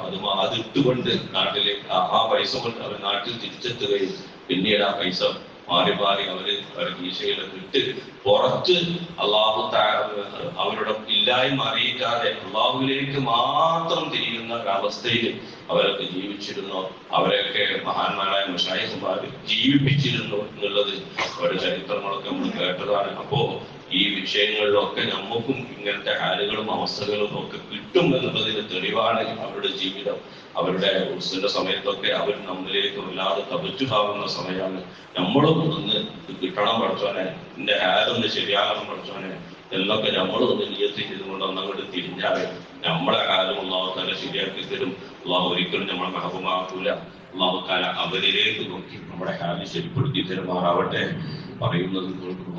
അതിട്ടുകൊണ്ട് നാട്ടിലേക്ക് ആ പൈസ കൊണ്ട് അവർ നാട്ടിൽ തിരിച്ചെത്തുകയും പിന്നീട് ആ പൈസ മാറി മാറി അവരുടെ കീശയിലൊക്കെ ഇട്ട് പുറത്ത് അവരുടെ ഇല്ലായ്മ അറിയിക്കാതെ അള്ളാഹുവിലേക്ക് മാത്രം തിരിയുന്ന ഒരവസ്ഥയിൽ അവരൊക്കെ ജീവിച്ചിരുന്നു. അവരെയൊക്കെ മഹാന്മാരായ മശായിഖുമാർ ജീവിപ്പിച്ചിരുന്നു എന്നുള്ളത് അവരുടെ ചരിത്രങ്ങളൊക്കെ നമ്മൾ കേട്ടതാണ്. അപ്പോ ഈ വിഷയങ്ങളിലൊക്കെ നമുക്കും ഇങ്ങനത്തെ ഹാലുകളും അവസ്ഥകളും ഒക്കെ കിട്ടും എന്നുള്ളതിന് തെളിവാണ് അവരുടെ ജീവിതം. അവരുടെ ഉത്സവ സമയത്തൊക്കെ അവർ നമ്മിലേക്ക് വല്ലാതെ തപച്ചുകാവുന്ന സമയമാണ്. നമ്മളും ഒന്ന് കിട്ടണം പഠിച്ചോനെ, എന്റെ ഹാലൊന്ന് ശരിയാകണം പഠിച്ചോനെ എന്നൊക്കെ നമ്മളും ഒന്ന് നിയത്തി ചെയ്തുകൊണ്ട് ഒന്നങ്ങോട്ട് തിരിഞ്ഞാല് നമ്മളെ ഹാലും അള്ളാഹുത്താല ശരിയാക്കി തരും. അള്ളാഹു ഒരിക്കലും നമ്മളെ മഹബൂമാക്കൂല. അള്ളാഹുത്താല അവരിലേക്ക് നോക്കി നമ്മുടെ ഹാല് ശരിപ്പെടുത്തി തരുമാറാവട്ടെ. പറയുന്നത്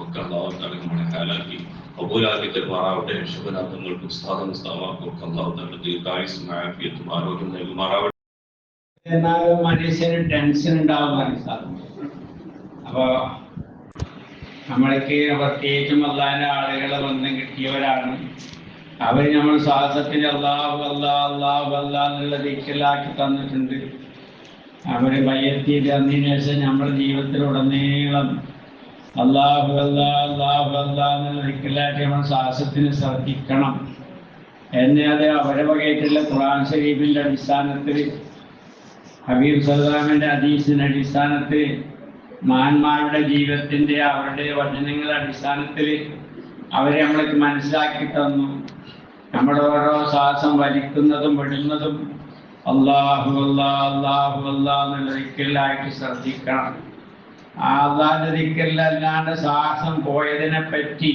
ഒക്കെ അള്ളാഹുത്താല നമ്മുടെ ഹാലാക്കി കബൂലാക്കി തരുമാറാവട്ടെ. ശുഭനാഥങ്ങൾക്ക് ഉസ്താദും അള്ളാഹുത്താല ദീർഘായുസ്സും ആഫിയത്തും ആരോഗ്യം നൽകുമാറാവട്ടെ. എന്നാലും മനുഷ്യന് ടെൻഷൻ ഉണ്ടാവുന്ന സാധനം. അപ്പൊ നമ്മൾക്ക് പ്രത്യേകിച്ചും അള്ളാഹിന്റെ ആളുകളെ ബന്ധം കിട്ടിയവരാണ്. അവർ നമ്മൾ ശ്വാസത്തിന് അള്ളാഹു അല്ലാ അള്ളാഹു അല്ലാ എന്നുള്ള ദിക്കലാക്കി തന്നിട്ടുണ്ട്. അവര് മയ്യത്തി തന്നതിന് ശേഷം നമ്മുടെ ജീവിതത്തിലുടനീളം അള്ളാഹു അല്ലാ അള്ളാഹു അല്ലാ എന്നുള്ള ദിക്കലാക്കി നമ്മൾ ശ്വാസത്തിന് ശ്രദ്ധിക്കണം. എന്നത് അവരെ വകയായിട്ടുള്ള ഖുർആൻ ശരീഫിന്റെ അടിസ്ഥാനത്തിൽ, ഹബീബ് സല്ലല്ലാഹുവിന്റെ ഹദീസിന്റെ അടിസ്ഥാനത്തിൽ, മഹാന്മാരുടെ ജീവിതത്തിന്റെ അവരുടെ വചനങ്ങളുടെ അടിസ്ഥാനത്തിൽ അവരെ നമ്മൾക്ക് മനസ്സിലാക്കി തന്നു. നമ്മുടെ ഓരോ ശ്വാസം വലിക്കുന്നതും വിടുന്നതും അള്ളാഹു അല്ലാ അള്ളാഹു അല്ലാ എന്നുള്ള ദിക്റിലായിട്ട് ശ്രദ്ധിക്കണം. ആ അള്ളാഹിന്റെ ദിക്റിലല്ലാണ്ട് ശ്വാസം പോയതിനെ പറ്റി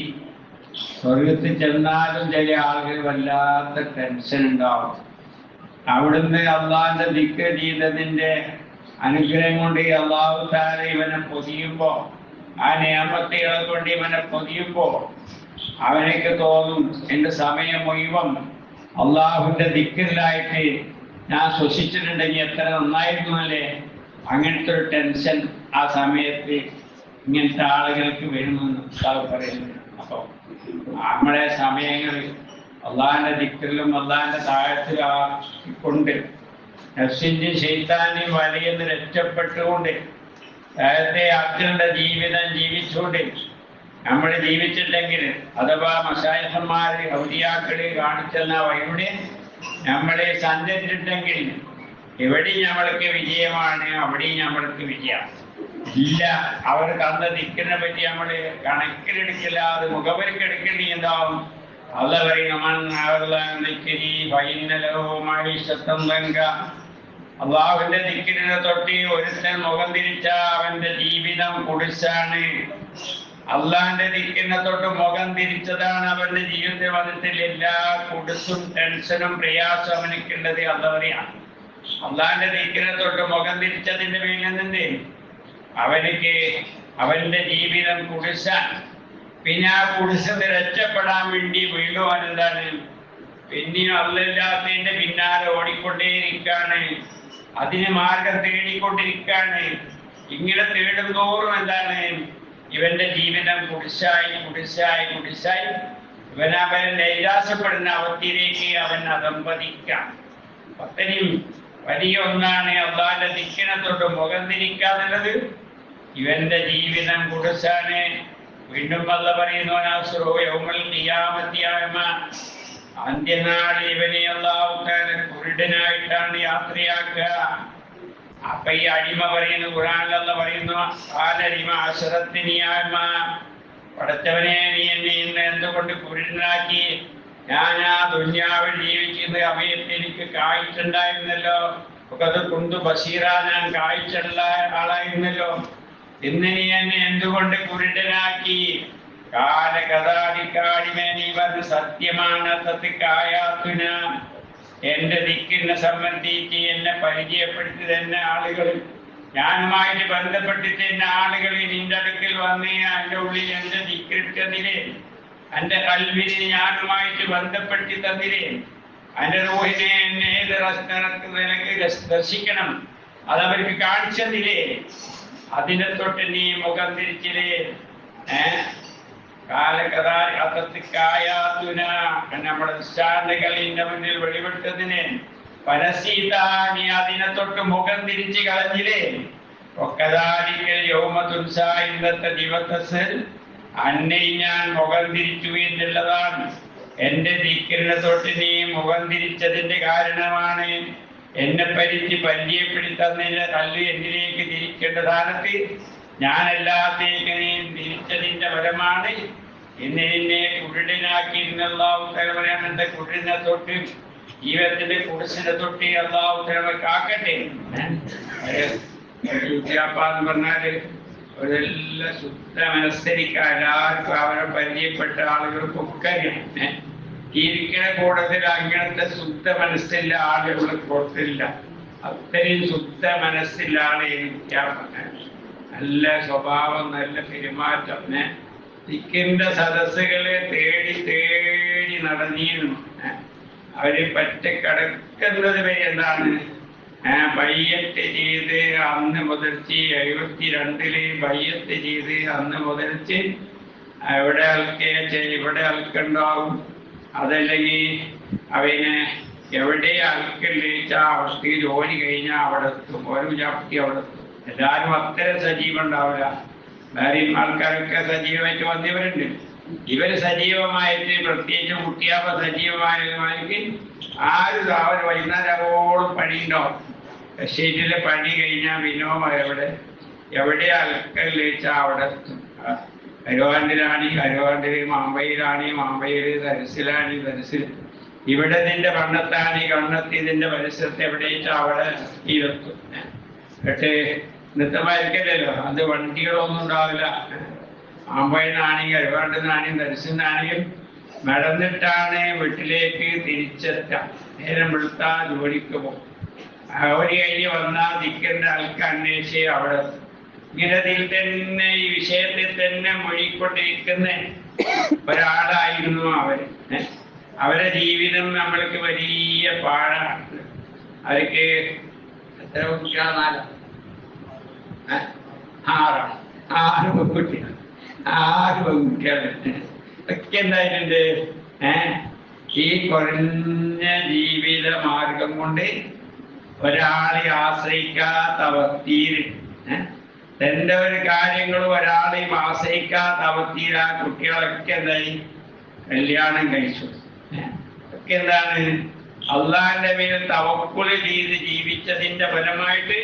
സ്വർഗത്തിൽ ചെന്നാലും ചില ആളുകൾ വല്ലാത്ത ടെൻഷൻ ഉണ്ടാവും. അവിടുന്ന് അള്ളാഹിന്റെ ദിക്ർ ചെയ്തതിന്റെ അനുഗ്രഹം കൊണ്ട് അള്ളാഹു താല ഇവനെ പൊതിയുമ്പോ, ആ നിയമത്തുകളെ കൊണ്ട് ഇവനെ പൊതിയുമ്പോ അവനേക്ക് തോന്നും എന്റെ സമയം മുഴുവൻ അള്ളാഹുവിന്റെ ദിക്റിലായിട്ട് ഞാൻ ശ്വസിച്ചിട്ടുണ്ടെങ്കിൽ എത്ര നന്നായിരുന്നു അല്ലേ. അങ്ങനത്തെ ഒരു ടെൻഷൻ ആ സമയത്ത് ഇങ്ങനത്തെ ആളുകൾക്ക് വരുമെന്ന് ഉസ്താദ് പറയുന്നു. അപ്പൊ നമ്മുടെ സമയങ്ങളിൽ അള്ളാഹിന്റെ ദിക്റിലും അള്ളാഹിന്റെ താഴത്തിലും ആക്കിക്കൊണ്ട് നഫ്സിന്റെ ശൈത്താന്യം വലയെന്ന് രക്ഷപ്പെട്ടുകൊണ്ട് നേരത്തെ അക്കളുടെ ജീവിതം ജീവിച്ചുകൊണ്ട് നമ്മൾ ജീവിച്ചിട്ടുണ്ടെങ്കിൽ, അഥവാ മശായിഖന്മാര് ഔലിയാക്കള് കാണിച്ചെന്ന വഴിയുടെ നമ്മളെ സഞ്ചരിച്ചിട്ടുണ്ടെങ്കിൽ എവിടെയും നമ്മൾക്ക് വിജയമാണ്, അവിടെയും നമ്മൾക്ക് വിജയം ഇല്ല. അവർ തന്ന ദിക്കിനെ പറ്റി നമ്മൾ കണക്കിലെടുക്കില്ല, അത് മുഖവരിക്ക് എടുക്കേണ്ടി എന്താവും. അല്ല അള്ളാഹുവിന്റെ ദിക്കിനെ തൊട്ട് ഒരുത്തൻ മുഖം തിരിച്ച അവന്റെ ജീവിതം കുടിസാണ്. അള്ളാഹിന്റെ ദിക്കിനെ തൊട്ട് മുഖം തിരിച്ചതാണ് അവന്റെ ജീവിതത്തിൽ വന്നിട്ടില്ല എല്ലാ കുടിസും ടെൻഷനും പ്രയാസം അവനക്കുള്ളത്. അള്ളവരെയാണ് അള്ളാഹിന്റെ ദിക്കിനെ തൊട്ട് മുഖം തിരിച്ചതിന്റെ പേരിലെന്നെ അവനക്ക് അവന്റെ ജീവിതം കുടിസാൻ. പിന്നെ ആ കുടിശ്ശിൽ രക്ഷപ്പെടാൻ വേണ്ടി വീണ്ടുവാൻ എന്താണ്, പിന്നെയും അല്ലല്ലാത്തതിന്റെ പിന്നാലെ ഓടിക്കൊണ്ടേയിരിക്കാണ്, അതിന് മാർഗം തേടിക്കൊണ്ടിരിക്കാണ്. ഇങ്ങനെ തേടുന്തോറും എന്താണ് ഇവന്റെ ജീവിതം കുടിശ്ശായി കുടിശ്ശായി കുടിശ്ശായി അവൻ നൈരാശ്യപ്പെടുന്ന അവസ്ഥയിലേക്ക് അവൻ അതമ്പതിക്കാം. അത്രയും വലിയ ഒന്നാണ് അള്ളാഹിന്റെ ദിക്കിനെ തൊട്ട് മുഖം തിരിക്കാന്നുള്ളത്. ഇവന്റെ ജീവിതം കുടിശ്ശാണ്. വീണ്ടും അല്ല പറയുന്നു നാസ്റു യൗമൽ ഖിയാമത്തിയാമ അന്ത്യനാൾ ഇവനെ അല്ലാഹു തആല കുരുടനായിട്ടാണ് യാത്രയാക്കുക. അപ്പൊ ഈ അടിമ പറയുന്നു, ഖുർആനിൽ അല്ലാഹ് പറയുന്നു ഖാലലിമ അശ്റത്തിനിയാമ, പടച്ചവനെ നീ എന്നെ ഇന്ന് എന്തുകൊണ്ട് കുരുടനാക്കി? ഞാൻ ആ ദുനിയാവിൽ ജീവിക്കുന്ന സമയത്ത് എനിക്ക് കാഴ്ചണ്ടായിരുന്നല്ലോ, അത് കുന്തു ബഷീറ, ഞാൻ കാഴ്ചയുള്ള ആളായിരുന്നല്ലോ, ഇന്ന് നീ എന്നെ എന്തുകൊണ്ട് കുരുടനാക്കി? കാലകഥാടിക്കാടിമേ നീ പറഞ്ഞ സത്യമാണ്, സത്യക്കായാത്തുന, എന്റെ ദിക്കിനെ സംബന്ധിച്ച് എന്നെ പരിചയപ്പെടുത്തി തന്നെ ആളുകൾ, ഞാനുമായിട്ട് ബന്ധപ്പെട്ടിട്ട് എന്നെ ആളുകൾ നിന്റെ അടുക്കൽ വന്ന് എൻ്റെ ഉള്ളിൽ എന്റെ ദിക്കിട്ടതിരെ, എന്റെ കൽവിനെ ഞാനുമായിട്ട് ബന്ധപ്പെടുത്തി തന്നിരേ, എന്റെ റൂഹിനെ എന്നെ ഏത് നിനക്ക് ദർശിക്കണം അതവർക്ക് കാണിച്ചതില്ലേ, അതിനെ തൊട്ട് നീ മുഖം തിരിച്ചില്ലേ? കാലകഥാത്തുന, നമ്മുടെ ദൃഷ്ടാന്തകളിന്റെ മുന്നിൽ വെളിപ്പെട്ടതിന് പരസീത, നീ അതിനെ തൊട്ട് മുഖം തിരിച്ച് കളഞ്ഞില്ലേ? ഒക്കതാരിക്കൽ യൗമതുൻസ, ഇന്നത്തെ ദിവസത്തിൽ അന്നെ ഞാൻ മുഖം തിരിച്ചു എന്നുള്ളതാണ്. എന്റെ ദിക്റിനെ തൊട്ട് നീ മുഖം തിരിച്ചതിന്റെ കാരണമാണ് എന്നെ പരിചയപ്പെടുത്തുന്നതിന്റെ കല്ല് എന്നിലേക്ക് തിരിക്കേണ്ട സ്ഥാനത്ത് ഞാനല്ലാത്തേക്ക് നീ തിരിച്ചതിന്റെ ഫലമാണ് ഇന്ന് നിന്നെ കുരുടനാക്കി അല്ലാഹു തആല പറയാൻ. എന്റെ കുരുടനെ തൊട്ട്, ജീവിതത്തിന്റെ കുടിസിനെ തൊട്ട് അല്ലാഹു തആല കാക്കട്ടെ. എന്ന് പറഞ്ഞാല് ഒരെല്ലാം ശുദ്ധ മനസ്സരിക്കാൻ എല്ലാവർക്കും അവരെ പരിചയപ്പെട്ട ആളുകൾക്കൊക്കെ ഇരിക്കണ കൂടത്തിൽ അങ്ങനത്തെ ശുദ്ധ മനസ്സില്ല ആളുകൾ പുറത്തില്ല. അത്രയും ശുദ്ധ മനസ്സില്ല ആളെ നല്ല സ്വഭാവം, നല്ല പെരുമാറ്റം. ദിക്കിന്റെ സദസ്സുകളെ തേടി തേടി നടന്നിരുന്നു. അവര് പറ്റ കിടക്കുന്നത് വരെ എന്താണ് ബയ്യത്ത് ചെയ്ത് അന്ന് മുതൽച്ച് 72 ബയ്യത്ത് ചെയ്ത് അന്ന് മുതൽച്ച് ഇവിടെ ഇവിടെ അൽക്കുണ്ടാവും. അതല്ലെങ്കിൽ അവന് എവിടെ അൽക്കില്ലേച്ച അവസ്ഥയിൽ ജോലി കഴിഞ്ഞാൽ അവിടെ എത്തും, ഓരോ ജാപ്തി അവിടെ എത്തും. എല്ലാവരും അത്തരം സജീവം ഉണ്ടാവില്ല. വേറെയും ആൾക്കാരൊക്കെ സജീവമായിട്ട് വന്നവരുണ്ട്. ഇവര് സജീവമായിട്ട് പ്രത്യേകിച്ച് കുട്ടിയാപ്പ സജീവമായവർക്ക് ആരും അവർ വൈകുന്നേരമോളം പണിയുണ്ടാവും. സ്റ്റേറ്റിലെ പണി കഴിഞ്ഞാൽ വിനോമ എവിടെ അൽക്കല്ലേച്ചാൽ അവിടെ എത്തും. കരുവാണ്ടിലാണെങ്കിൽ കരുവാണ്ടില്, മാമ്പയിലാണെങ്കിൽ മാമ്പയില്, ദർസിലാണി ദർസിൽ, ഇവിടെ നിന്റെ കണ്ണത്താണി കണ്ണത്തി, ഇതിന്റെ പരിസരത്ത് എവിടെയാച്ചാൽ അവിടെ എത്തും. പക്ഷേ നൃത്തമായിരിക്കല്ലോ, അത് വണ്ടികളൊന്നും ഉണ്ടാവില്ല. മാമ്പയിലാണെങ്കിൽ കരുവാണ്ടിനാണെങ്കിൽ ദർശനാണെങ്കിലും നടന്നിട്ടാണ് വീട്ടിലേക്ക് തിരിച്ചെത്താം. നേരം വെളുത്താ ജോലിക്ക് പോകും. ഒരു കഴിഞ്ഞ് വന്നാൽ ദിക്കന്റെ ആൾക്ക് അന്വേഷിച്ച് അവിടെ ഇങ്ങനതിൽ തന്നെ ഈ വിഷയത്തിൽ തന്നെ മുഴുകിക്കൊണ്ടിരിക്കുന്ന ഒരാളായിരുന്നു അവര്. അവരെ ജീവിതം നമ്മൾക്ക് വലിയ പാഴാണ്. അവർക്ക് എത്ര കുട്ടികളാണ്? 6 പെൺകുട്ടികൾ. 6 പെൺകുട്ടികൾ ഒക്കെ എന്തായിട്ടുണ്ട്? ഈ കുറഞ്ഞ ജീവിത മാർഗം കൊണ്ട് ഒരാളെ ആശ്രയിക്കാത്ത അവസ്ഥയിൽ, തന്റെ ഒരു കാര്യങ്ങളും ഒരാളെയും ആശ്രയിക്കാത്ത അവസ്ഥയിൽ ആ കുട്ടികളൊക്കെ എന്തായി കല്യാണം കഴിച്ചു. ഒക്കെ എന്താണ്? അള്ളാഹിന്റെ മേൽ തവക്കുൽ ചെയ്ത് ജീവിച്ചതിന്റെ ഫലമായിട്ട്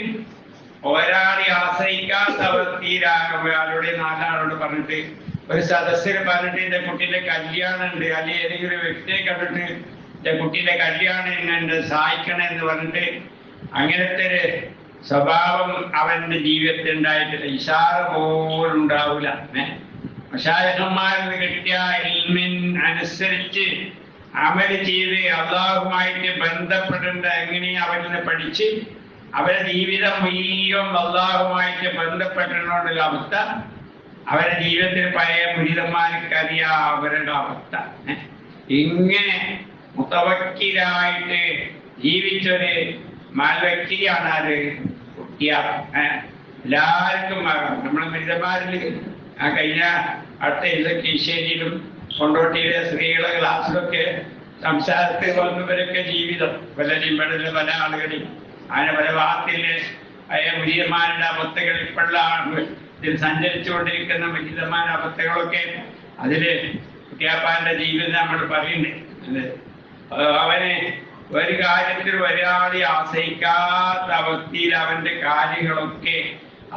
ഒരാളെ ആശ്രയിക്കാത്ത അവസ്ഥയിലാളുടെ 4 ആളോട് പറഞ്ഞിട്ട്, ഒരു സദസ്സിൽ പറഞ്ഞിട്ട് എന്റെ കുട്ടീന്റെ കല്യാണം ഉണ്ട്, അല്ലെങ്കിൽ ഏതെങ്കിലും ഒരു വ്യക്തിയെ കണ്ടിട്ട് എന്റെ കുട്ടീന്റെ കല്യാണം എന്നെ സഹായിക്കണം എന്ന് പറഞ്ഞിട്ട് അങ്ങനത്തെ ഒരു സ്വഭാവം അവന്റെ ജീവിതത്തിൽ ഉണ്ടായിട്ടില്ല. ഇഷാറ പോലും ഉണ്ടാവില്ല. മശായിഖന്മാരിൽ കിട്ടിയ ഇൽമിൻ അനുസരിച്ച് അമല് ചെയ്ത് അള്ളാഹുമായിട്ട് ബന്ധപ്പെടേണ്ട എങ്ങനെയും അവരിനെ പഠിച്ച് അവരുടെ ജീവിതം മുഴുവൻ അള്ളാഹുമായിട്ട് ബന്ധപ്പെട്ടുള്ള അവസ്ഥ അവരുടെ ജീവിതത്തിൽ പഴയ മുരിതന്മാർക്കറിയാം അവരുടെ അവസ്ഥ. ഇങ്ങനെ മുതവക്കിലായിട്ട് ജീവിച്ചൊരു വ്യക്തിയാണ് ആര്? കുട്ടിയാർ. എല്ലാവർക്കും നമ്മളെ മുരിതന്മാരിൽ കഴിഞ്ഞ അടുത്ത കീശേരിയിലും കൊണ്ടോട്ടിയിലെ സ്ത്രീകളെ ക്ലാസ്സിലൊക്കെ സംസാരത്തിൽ വന്നവരൊക്കെ ജീവിതം പലരും പല ആളുകളും അങ്ങനെ പല വാർത്തയില് മുരിയന്മാരുടെ അവസ്ഥകൾ ഇപ്പോഴുള്ള ഇതിൽ സഞ്ചരിച്ചുകൊണ്ടിരിക്കുന്ന മഹിതമായ അവസ്ഥകളൊക്കെ അതില് കേപ്പാന്റെ ജീവിതം നമ്മൾ പറയുന്നുണ്ട്. അവന് ഒരു കാര്യത്തിൽ ഒരാളെ ആശ്രയിക്കാത്ത അവസ്ഥയിൽ അവന്റെ കാര്യങ്ങളൊക്കെ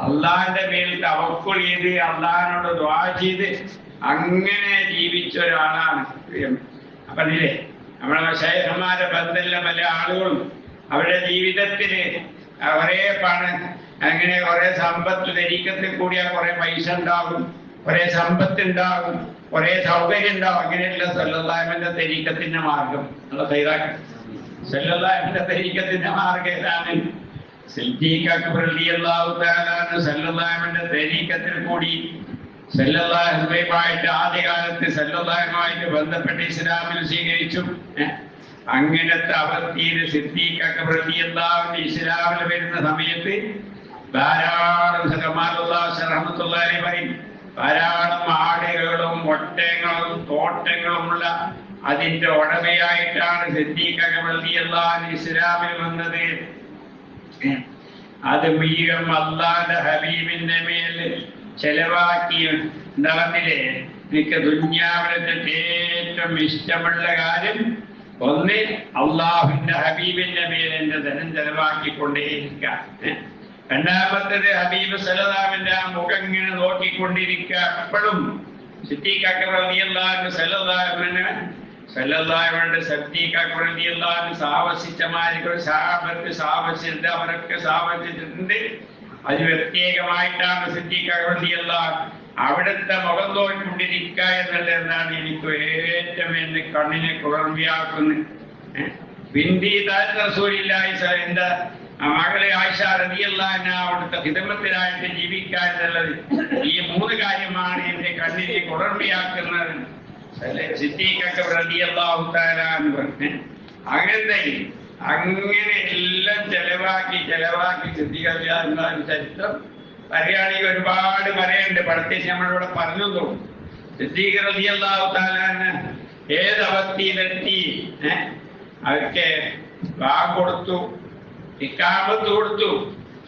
അള്ളാഹിന്റെ മേൽ തവക്കുൽ ചെയ്ത് അള്ളാഹിനോട് ദുആ ചെയ്ത് അങ്ങനെ ജീവിച്ച ഒരാളാണ്. അപ്പൊ അതിലെ നമ്മളെ ശൈഖന്മാരെ ബന്ധമുള്ള പല ആളുകളും അവരുടെ ജീവിതത്തില് ഒരേ പണം അങ്ങനെ കുറെ സമ്പത്ത് തരീക്കത്തിൽ കൂടിയാൽ കുറെ പൈസ ഉണ്ടാകും, കുറെ സമ്പത്ത് ഉണ്ടാകും, കുറെ സൗകര്യം ഉണ്ടാവും. അങ്ങനെയുള്ള സല്ലല്ലാഹുവിന്റെ തരീക്കത്തിന്റെ മാർഗം സല്ലല്ലാഹുവിന്റെ തരീക്കത്തിന്റെ മാർഗം ഏതാണ്? സിദ്ദീഖ് അക്ബർ റളിയല്ലാഹു തആല സല്ലല്ലാഹുവിന്റെ തരീക്കത്തിൽ കൂടി സല്ലല്ലാഹുമായിട്ട് ആദ്യകാലത്ത് സല്ലല്ലാഹുമായിട്ട് ബന്ധപ്പെട്ട് ഇസ്ലാമിൽ സ്വീകരിച്ചു. അങ്ങനത്തെ അവസ്ഥയിൽ സിദ്ദീഖ് അക്ബർ റളിയല്ലാഹു ഇസ്ലാമിൽ വരുന്ന സമയത്ത് ധാരാളം പറയും ധാരാളം ആടുകളും ഒട്ടകങ്ങളും തോട്ടങ്ങളുമുള്ള അതിന്റെ ഉടമയായിട്ടാണ് സിദ്ദീഖ് അക്ബർ റളിയല്ലാഹു ഇസ്ലാമിൽ വന്നത്. അത് മുഴുവൻ അല്ലാഹുവിന്റെ ഹബീബിന്റെ മേൽ ചെലവാക്കി ഉണ്ടാകുന്നില്ലേ. എനിക്ക് ദുന്യാവിലത്തെ ഏറ്റവും ഇഷ്ടമുള്ള കാര്യം ഒന്ന് അള്ളാഹുവിന്റെ ഹബീബിന്റെ മേൽ എന്റെ ധനം ചെലവാക്കിക്കൊണ്ടേയിരിക്കാം. രണ്ടാമത്തേത് ഹബീബ് സല്ലല്ലാഹുവിന്റെ ആ മുഖം ഇങ്ങനെ നോക്കിക്കൊണ്ടിരിക്കുക. എപ്പോഴും സിദ്ദീഖ് അക്ബർ റളിയല്ലാഹു സല്ലല്ലാഹുവിന്റെ സിദ്ദീഖ് അക്ബർ റളിയല്ലാഹു സാവസിച്ചമാരികൾ സഹാബത്ത് സാവസിച്ചിട്ട് അവരൊക്കെ സാവസിച്ചിട്ടുണ്ട്. അത് പ്രത്യേകമായിട്ടാണ് സിദ്ദീഖ് അക്ബർ റളിയല്ലാഹു അവിടുത്തെ മുഖം നോക്കിക്കൊണ്ടിരിക്കുക എന്നുള്ളത് എന്താണ് എനിക്ക് ഏറ്റവും എന്റെ കണ്ണിനെ കുളിർമയാക്കുന്നത്. ബിന്തി റസൂലുള്ളാഹി എന്റെ മകളെ ആയിഷ റളിയല്ലാഹു അൻഹ അവിടുത്തെ ഖിദമത്തിലായിട്ട് ജീവിക്കുക എന്നുള്ളത് ഈ മൂന്ന് കാര്യമാണ് എന്റെ കണ്ണിനെ കുളിർമയാക്കുന്നത്. സിദ്ദീഖ് അക്ബർ റളിയല്ലാഹു തആല അങ്ങനത്തെ അങ്ങനെ എല്ലാം ചെലവാക്കി സിദ്ദീഖ് റളിയല്ലാഹു ചരിത്രം പറയുകയാണെങ്കിൽ ഒരുപാട് പറയുന്നുണ്ട്. പ്രത്യേകിച്ച് നമ്മളിവിടെ പറഞ്ഞു തോന്നും. സിദ്ദീഖ് റളിയല്ലാഹു തആല ഏത് അവസ്ഥയിലെത്തി അവർക്ക് കൊടുത്തു, ഇഖാമത്ത് കൊടുത്തു.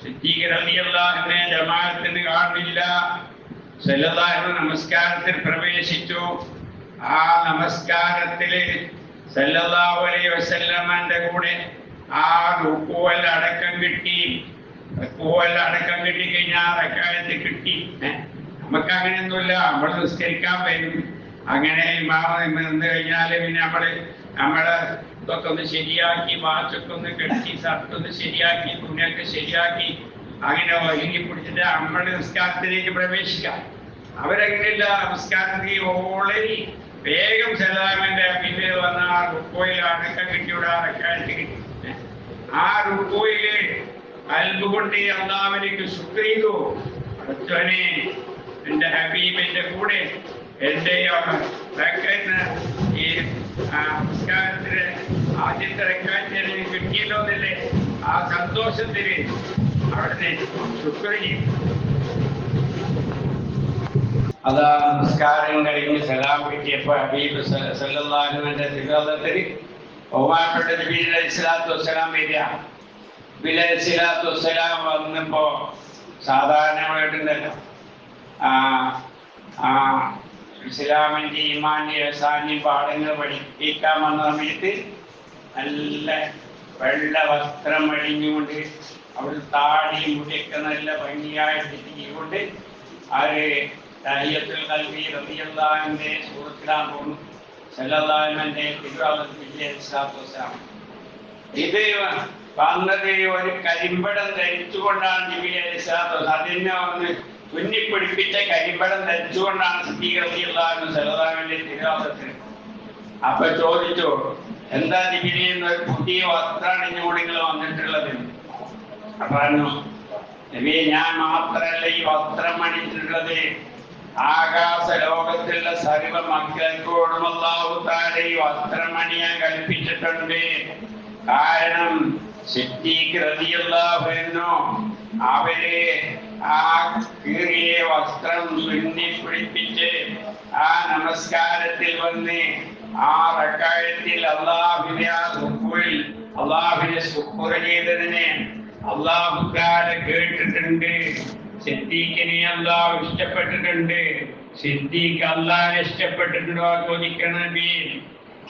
സിദ്ദീഖ് റളിയല്ലാഹുവിനെ ജമാഅത്തിന് കാണില്ല. സല്ലല്ലാഹു നമസ്കാരത്തിൽ പ്രവേശിച്ചു. ആ നമസ്കാരത്തില് സല്ലല്ലാഹു അലൈഹി വസല്ലമന്റെ കൂടെ ആ റുകൂഅൽ അടക്കം കിട്ടി. അടക്കം കിട്ടിക്കഴിഞ്ഞാൽ റക്അത്ത് കിട്ടി. നമുക്ക് അങ്ങനെയൊന്നുമില്ല. നമ്മൾ നിസ്കരിക്കാൻ വരും. അങ്ങനെ ഇമാം നിന്ന് കഴിഞ്ഞാല് പിന്നെ നമ്മളെ ഇതൊക്കെ ഒന്ന് ശരിയാക്കി, വാച്ചൊക്കെ ഒന്ന് കെട്ടി, ഷർട്ടൊന്ന് ശരിയാക്കി, തുണിയൊക്കെ ശരിയാക്കി അങ്ങനെ ഒരുങ്ങി പിടിച്ചിട്ട് നമ്മുടെ നിസ്കാരത്തിലേക്ക് പ്രവേശിക്കാം. അവരങ്ങനെയില്ല. നമസ്കാരത്തിൽ ഓളരി വേഗം സല്ലല്ലാഹുവിന്റെ പിന്നിൽ വന്ന ആ റുക്കോയിൽ അടക്കം കിട്ടിയുടെ ആ റക്അത്ത് കിട്ടി. ആ റുക്കോയില് അൽബുകൊണ്ട് അള്ളാഹുവിലേക്ക് ശുക്ർ ചെയ്തു. അടുത്തവനെ എന്റെ ഹബീബിന്റെ കൂടെ എന്റെ ഈ നമസ്കാരത്തിന് ആദ്യത്തെ റക്അത്തിന് കിട്ടിയല്ലോ എന്നല്ലേ ആ സന്തോഷത്തിന് അവിടുത്തെ ശുക്ർ ചെയ്യും. അതാ നമസ്കാരം കഴിഞ്ഞ് സലാം കിട്ടിയപ്പോ ഹബീബ് സല്ലല്ലാഹുവിന്റെ തിരുവള്ളത്തിൽ ബഹുമാനപ്പെട്ട നബി അലൈഹിസ്സലാത്തു വസ്സലാം വരിക. നബി അലൈഹിസ്സലാത്തു വസ്സലാം വന്നപ്പോ സാധാരണമായിട്ടുണ്ടല്ലോ ഇസ്ലാമിന്റെ ഈമാന്റെ സാന്യ പാഠങ്ങൾ പഠിപ്പിക്കാൻ വന്ന സമയത്ത് നല്ല വെള്ള വസ്ത്രം അണിഞ്ഞുകൊണ്ട് അവിടെ താടിയും മുടിയൊക്കെ നല്ല ഭംഗിയായിട്ട് ചെയ്തുകൊണ്ട് അവര് തഹിയ്യത്തുൽ ഖൽബി റളിയല്ലാഹുവിന്റെ സൂറത്തിലാൻ പോകുന്നു. സല്ലല്ലാഹുവിന്റെ തിരുവള്ളത്തിൽ ഇത് വന്നത് ഒരു കരിമ്പടം ധരിച്ചുകൊണ്ടാണ് നബി അലൈഹിസ്സലാത്തു വസ്സലാം അതിനെ ഒന്ന് തുന്നിപ്പിടിപ്പിച്ച കരിമ്പടം ധരിച്ചുകൊണ്ടാണ് സിദ്ദീഖ് റളിയല്ലാഹു സല്ലല്ലാഹുവിന്റെ തിരുവള്ളത്തിൽ. അപ്പൊ ചോദിച്ചു, എന്താ നബിയെ ഒരു പുതിയ വസ്ത്രമാണ് നിങ്ങൾ വന്നിട്ടുള്ളത്? അപ്പൊ പറഞ്ഞു, നബിയെ ഞാൻ മാത്രല്ല ഈ വസ്ത്രം അണിഞ്ഞിട്ടുള്ളത്, ആകാശ ലോകത്തിലുള്ള സർവ മക്കൾക്കോടും അല്ലാഹു തആല ഈ വസ്ത്രം അണിയാൻ കൽപ്പിച്ചിട്ടുണ്ട്. കാരണം സിദ്ദീഖ് റളിയല്ലാഹു അൻഹു അവരെ ആ കീറിയ വസ്ത്രം തുന്നിപ്പിടിപ്പിച്ച് ആ നമസ്കാരത്തിൽ വന്ന് ആ റക്അത്തിൽ അള്ളാഹുവിനെ ശുക്ർ ചെയ്തതിനെ അല്ലാഹു തആല കേട്ടിട്ടുണ്ട്. സിദ്ദീഖിനെ അല്ലാഹു ഇഷ്ടപ്പെട്ടിട്ടുണ്ട്. സിദ്ദീഖ് അല്ലാഹുവിനെ ഇഷ്ടപ്പെട്ടിട്ടുണ്ടോ ചോദിക്കണം.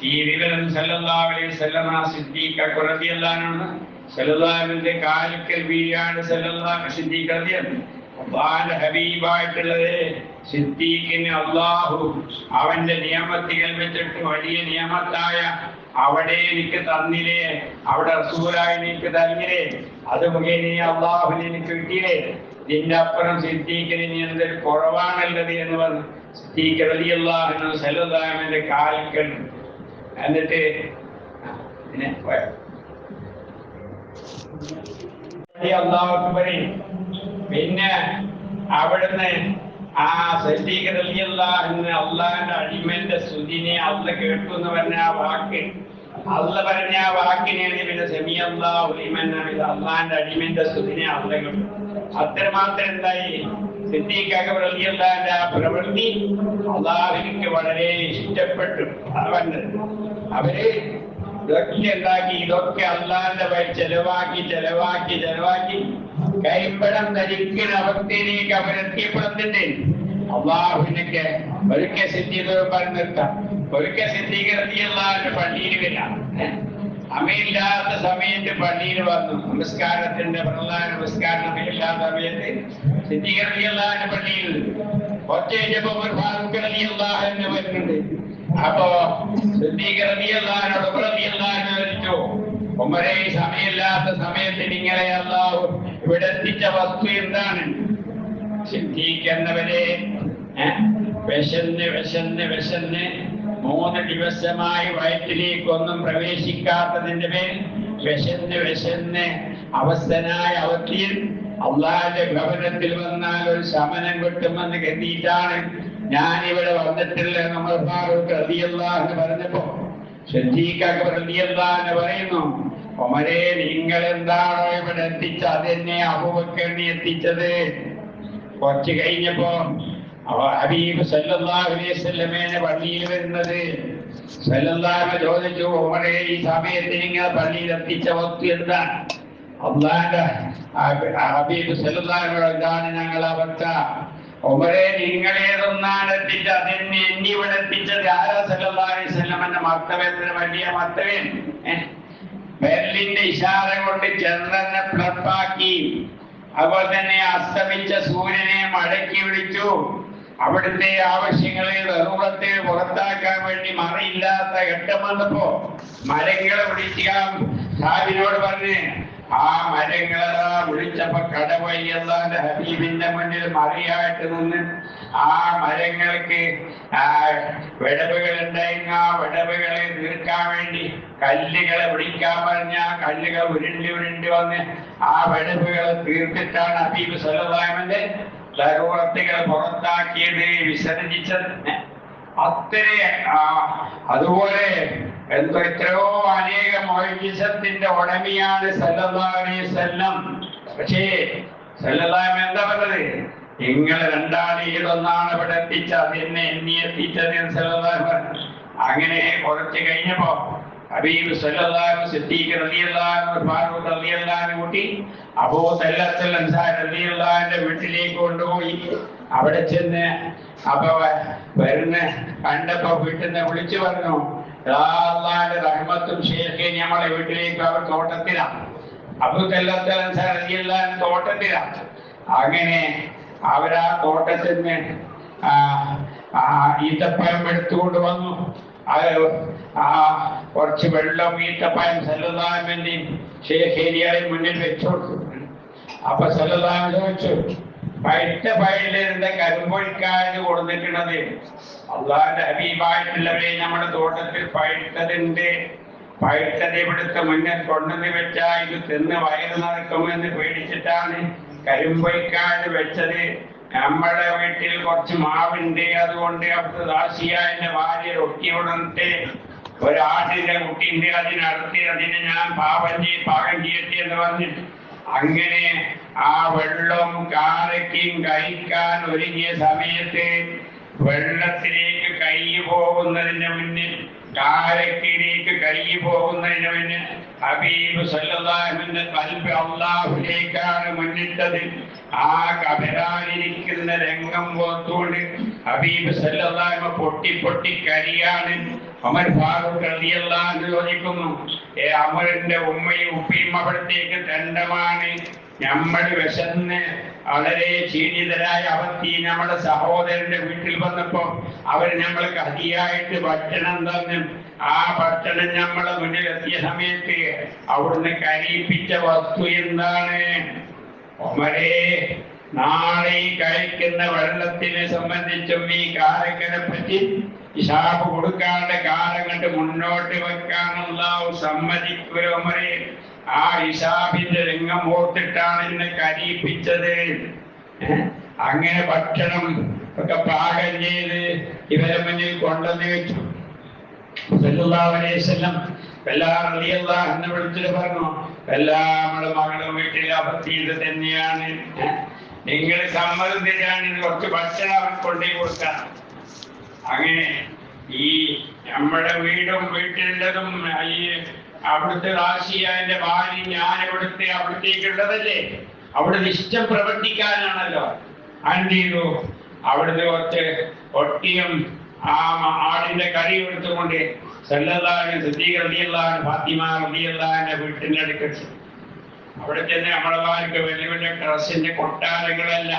ഈ വിവരം സല്ലല്ലാഹു അലൈഹി വസല്ലം സിദ്ദീഖ് റളിയല്ലാഹു അൻഹു സല്ലല്ലാഹുവിന്റെ കാലിക്കൽ വീഴാണ് സിദ്ദീഖ് റളിയല്ലാഹു അള്ളാഹുവിന്റെ ഹബീബായിട്ടുള്ളത്. സിദ്ദീഖിന് അള്ളാഹു അവന്റെ നിയമത്തുകൾ വെച്ചിട്ട് വലിയ നിയമത്തായ അവിടെ എനിക്ക് തന്നില്ലേ, അവിടെ റസൂലായി എനിക്ക് തന്നില്ലേ, അത് മുഖേന അള്ളാഹുവിനെ എനിക്ക് കിട്ടിയില്ലേ, ഇതിന്റെ അപ്പുറം സിദ്ദീഖിന് ഇനി എന്തൊരു കുറവാണുള്ളത് എന്ന് പറഞ്ഞു സിദ്ദീഖ് റളിയല്ലാഹു അൻഹു സല്ലല്ലാഹുവിന്റെ കാലിക്കൽ. എന്നിട്ട് പിന്നെ അവിടുന്ന് ആ സിദ്ദീഖ് റളിയല്ലാഹു അൻഹു അള്ളാഹിന്റെ അടിമന്റെ സ്തുതിനെ അള്ള കേട്ടു എന്ന് പറഞ്ഞ ആ വാക്ക്, അള്ള പറഞ്ഞ ആ വാക്കിനെയാണ് പിന്നെ സമിഅല്ലാഹു ലിമൻ ഹമിദ, അള്ളാഹിന്റെ അടിമന്റെ സ്തുതിനെ അള്ള കേട്ടു. അത്രമാത്രം എന്തായി സിദ്ദീഖ് അക്ബർ റളിയല്ലാഹു അൻഹു ആ പ്രവൃത്തി അള്ളാഹുവിന് വളരെ ഇഷ്ടപ്പെട്ടു. അവര് ഇതൊക്കെ ഉണ്ടാക്കി, ഇതൊക്കെ അള്ളാഹിന്റെ വഴി ചെലവാക്കി കൈമ്പടം ധരിക്കുന്ന അവസ്ഥയിലേക്ക് അവരെത്തിയപ്പെടുന്നുണ്ട്. അള്ളാഹുവിനൊക്കെ ഒരിക്കൽ സിദ്ദീഖ് പറഞ്ഞു നിർത്താം, ഒരിക്കൽ സിദ്ദീഖ് റളിയല്ലാഹു അൻഹു പള്ളിയിൽ വരാം, അമയില്ലാത്ത സമയത്ത് പള്ളിയിൽ വന്നു. നമസ്കാരത്തിന്റെ പ്രധാന നമസ്കാരം അമയില്ലാത്ത സമയത്ത് സിദ്ദീഖ് റളിയല്ലാഹു അൻഹു പള്ളിയിൽ ഒറ്റ കഴിഞ്ഞപ്പോ ഒരു ഫാറൂഖ് റളിയല്ലാഹു അൻഹു വരുന്നുണ്ട്. അപ്പോ സിദ്ദീഖ് റളിയല്ലാഹു അൻഹു ഉമർ റളിയല്ലാഹു അൻഹു വിളിച്ചു, ഉമരേ സമയമില്ലാത്ത സമയത്ത് നിങ്ങളെ അല്ലാഹു ഇവിടെ എത്തിച്ച വസ്തു എന്താണ്? സിദ്ദീഖ് എന്നവരെ വിശന്ന് 3 ദിവസമായി വയറ്റിലേക്കൊന്നും പ്രവേശിക്കാത്തതിന്റെ പേരിൽ വിശന്ന് അവസ്ഥനായ അവസ്ഥയിൽ അള്ളാഹിന്റെ ഭവനത്തിൽ വന്നാൽ ഒരു ശമനം കിട്ടുമെന്ന് കരുതിയിട്ടാണ് ഞാൻ ഇവിടെ വന്നിട്ടുള്ളത്. നമ്മൾ ഫാറൂഖ് റളിയല്ലാഹു അൻഹു പറഞ്ഞപ്പോ സിദ്ദീഖ് അക്ബർ റളിയല്ലാഹു അൻഹു പറയുന്നു, ഉമരേ നിങ്ങൾ എന്താണോ ഇവിടെ എത്തിച്ചത് അതെന്നെ അബൂബക്കറിനെ എത്തിച്ചത്. കുറച്ച് കഴിഞ്ഞപ്പോ ഹബീബ് സല്ലല്ലാഹു അലൈഹി വസല്ലമയെ പള്ളിയിൽ വരുന്നത് സല്ലല്ലാഹു അലൈഹി ചോദിച്ചു, ഉമരേ ഈ സമയത്ത് നിങ്ങൾ പള്ളിയിൽ എത്തിച്ച വസ്തു എന്താണ്? അള്ളാന്റെ ഹബീബ് സല്ലല്ലാഹു അലൈഹി വസല്ലം ഇതാണ് ഞങ്ങൾ അവസ്ഥ. ഉമരേ നിങ്ങളേതൊന്നാണ് എത്തിച്ചത് അതെന്നെ ഇവിടെ എത്തിച്ചത് ആരാ? സല്ലല്ലാഹു അലൈഹി വസല്ലം എന്ന മർത്തവത്തിന് വലിയ മർത്തവൻ ബെർലിന്റെ ഇഷാര കൊണ്ട് ചന്ദ്രനെ പ്ലപ്പാക്കി, അതുപോലെ തന്നെ അസ്തമിച്ച സൂര്യനെ മടക്കി വിളിച്ചു. അവിടുത്തെ ആവശ്യങ്ങളെ നെറുപത്തെ പുറത്താക്കാൻ വേണ്ടി മറയില്ലാത്ത ഘട്ടം വന്നപ്പോ മരങ്ങളെ വിളിക്കാൻ സാഹിബിനോട് പറഞ്ഞ് ആ മരങ്ങളെ വിളിച്ചപ്പോ കടവഴി അല്ലാതെ ഹബീബിന്റെ മുന്നിൽ മറിയായിട്ട് നിന്ന് ആ മരങ്ങൾക്ക് വിടവുകൾ ഉണ്ടായിരുന്നു. ആ വിടവുകളെ തീർക്കാൻ വേണ്ടി കല്ലുകളെ വിളിക്കാൻ പറഞ്ഞ കല്ലുകൾ ഉരുണ്ടി വന്ന് ആ വിടവുകളെ തീർത്തിട്ടാണ് ഹബീബ് സല്ലല്ലാഹു അലൈഹി വസല്ലം ലറൂറത്തുകൾ പുറത്താക്കിയത്, വിസർജിച്ചത്. അതുപോലെ എത്രയോ അനേകം മൗഇസത്തിന്റെ ഉടമയാണ് സല്ലല്ലാഹു അലൈഹി വസല്ലം. പക്ഷേ സല്ലല്ലാഹു അലൈഹി വസല്ലം എന്താ പറഞ്ഞത്? നിങ്ങൾ രണ്ടാളൊന്നാണ് ഇവിടെ എത്തിച്ചത്, എന്നെ എത്തിച്ചത് സല്ലല്ലാഹു അലൈഹി വസല്ലം. അങ്ങനെ കുറച്ച് കഴിഞ്ഞപ്പോ ഹബീബ് സല്ലല്ലാഹു അലൈഹി വസല്ലം സിദ്ദീഖ് റളിയല്ലാഹു അൻഹു ഫാറൂഖ് റളിയല്ലാഹു അൻഹു കൂട്ടി അബൂ തല്ലത്തുൽ അൻസാരി റളിയല്ലാഹു അൻഹുവിന്റെ വീട്ടിലേക്ക് കൊണ്ടുപോയി. അവിടെ ചെന്ന് അപ്പൊ വരുന്ന കണ്ടപ്പോ വീട്ടിൽ നിന്ന് വിളിച്ചു പറഞ്ഞു, അല്ലാഹുവിന്റെ റഹ്മത്തും ഷേഖെ നമ്മളെ വീട്ടിലേക്ക് അവർ തോട്ടത്തിലാണ്. അബൂ തല്ലത്തുൽ അൻസാരി റളിയല്ലാഹു അൻഹു തോട്ടത്തിലാണ്. അങ്ങനെ അവരാ തോട്ടത്തിൽ നിന്ന് ഈത്തപ്പഴം എടുത്തുകൊണ്ട് വന്നു. കുറച്ച് വെള്ളം ഈത്തപ്പഴം സല്ലല്ലാഹു അലൈഹി വസല്ലം ഷേഖേരിയുടെ മുന്നിൽ വെച്ചു കൊടുത്തു. അപ്പൊ സല്ലല്ലാഹു അലൈഹി വസല്ലം ചോദിച്ചു, പഴുത്ത പഴയിലിരുന്ന കരിമ്പൊഴിക്കാന് കൊടുത്തിട്ടുള്ളത് അള്ളാഹിന്റെ ഹബീബായിട്ടുള്ളവരെ നമ്മുടെ തോട്ടത്തിൽ പഴുത്തതുണ്ട്, പഴുത്തത് ഇവിടുത്തെ മുന്നിൽ കൊണ്ടുവന്ന് വെച്ചാൽ ഇത് തിന്ന് വയറ് നടക്കുമെന്ന് പേടിച്ചിട്ടാണ് കരിമ്പൊഴിക്കാന് വെച്ചത്. നമ്മുടെ വീട്ടിൽ കുറച്ച് മാവുണ്ട്, അതുകൊണ്ട് അവിടുത്തെ ദാസിയായ ഭാര്യ റൊട്ടി ഉണർത്ത് ഒരാട്ടിന്റെ കുട്ടിയുണ്ട്, അതിനടുത്ത് അതിനെ ഞാൻ പാകം ചെയ്യട്ടെ എന്ന് പറഞ്ഞിട്ട് അങ്ങനെ ആ വെള്ളം കാരയ്ക്കും കഴിക്കാൻ ഒരുങ്ങിയ സമയത്ത് വെള്ളത്തിലേക്ക് കൈ പോകുന്നതിന് മുന്നിൽ കാരക്കിലേക്ക് കൈ പോകുന്നതിന് മുന്നേ ഹബീബ് സല്ലല്ലാഹുവിന്റെ ഖൽബ് അല്ലാഹുവിലേക്കാണ് മുന്നിട്ടത്. ആ കബരാലിരിക്കുന്ന രംഗം ഓർത്തുകൊണ്ട് ഹബീബ് സല്ലല്ലാഹു പൊട്ടി പൊട്ടി കരിയാണ്. ഉമർ ഫാറൂഖ് റളിയല്ലാഹു അൻഹു ചോദിക്കുന്നു, അമറിന്റെ ഉമ്മയും ഉപ്പയും അവിടത്തേക്ക് ദണ്ഡമാണ്. നമ്മൾ വിശന്ന് വളരെ ക്ഷീണിതരായ അവസ്ഥ നമ്മുടെ സഹോദരന്റെ വീട്ടിൽ വന്നപ്പോ അവർ നമ്മൾക്ക് അതിയായിട്ട് ഭക്ഷണം തന്നു. ആ ഭക്ഷണം നമ്മളെ മുന്നിലെത്തിയ സമയത്ത് അവിടുന്ന് കരയിപ്പിച്ച വസ്തു എന്താണ്? ഉമരേ, നാളെ കഴിക്കുന്ന വെള്ളത്തിനെ സംബന്ധിച്ചും ഈ കാലങ്ങളെ പറ്റി ഹിസാബ് കൊടുക്കാണ്ട് കാലം കണ്ട് മുന്നോട്ട് വെക്കാനുള്ള സമ്മതിക്കൂല ഉമരേ. ആ ഹിസാബിന്റെ രംഗം ഓർത്തിട്ടാണ് എന്നെ കരയിപ്പിച്ചത്. അങ്ങനെ ഭക്ഷണം ഒക്കെ പാകം ചെയ്ത് ഇവരെ മുന്നിൽ കൊണ്ടുവന്ന് വെച്ചു. സല്ലല്ലാഹു അലൈഹി വസല്ലം എന്നെ വിളിച്ചിട്ട് പറഞ്ഞു, നമ്മുടെ മകളും വീട്ടിലെ അവസ്ഥ തന്നെയാണ്. നിങ്ങൾ സമ്മതിച്ചാണ് കുറച്ച് ഭക്ഷണം അവൻ കൊണ്ടുപോയി കൊടുക്കാൻ. അങ്ങനെ ഈ നമ്മുടെ വീടും വീട്ടിലുള്ളതും ഈ അവിടുത്തെ റാഷിയാന്റെ ഭാര്യ ഞാൻ അവിടത്തേക്കുള്ളതല്ലേ, അവിടുന്ന് ഇഷ്ടം പ്രവർത്തിക്കാനാണല്ലോ. എന്ത് ചെയ്തു? അവിടുന്ന് കുറച്ച് ഒട്ടിയും ആ ആടിന്റെ കറി എടുത്തുകൊണ്ട് സല്ലല്ലാഹു സിദ്ദീഖ് റളിയല്ലാഹു അൻഹു ഫാത്തിമ റളിയല്ലാഹു അൻഹ വീട്ടിന്റെ അടുക്കൽ അവിടെ ചെന്ന് നമ്മളമാർക്ക് വലിയ വലിയ ഡ്രസ്സിന്റെ കൊട്ടാരങ്ങളല്ല,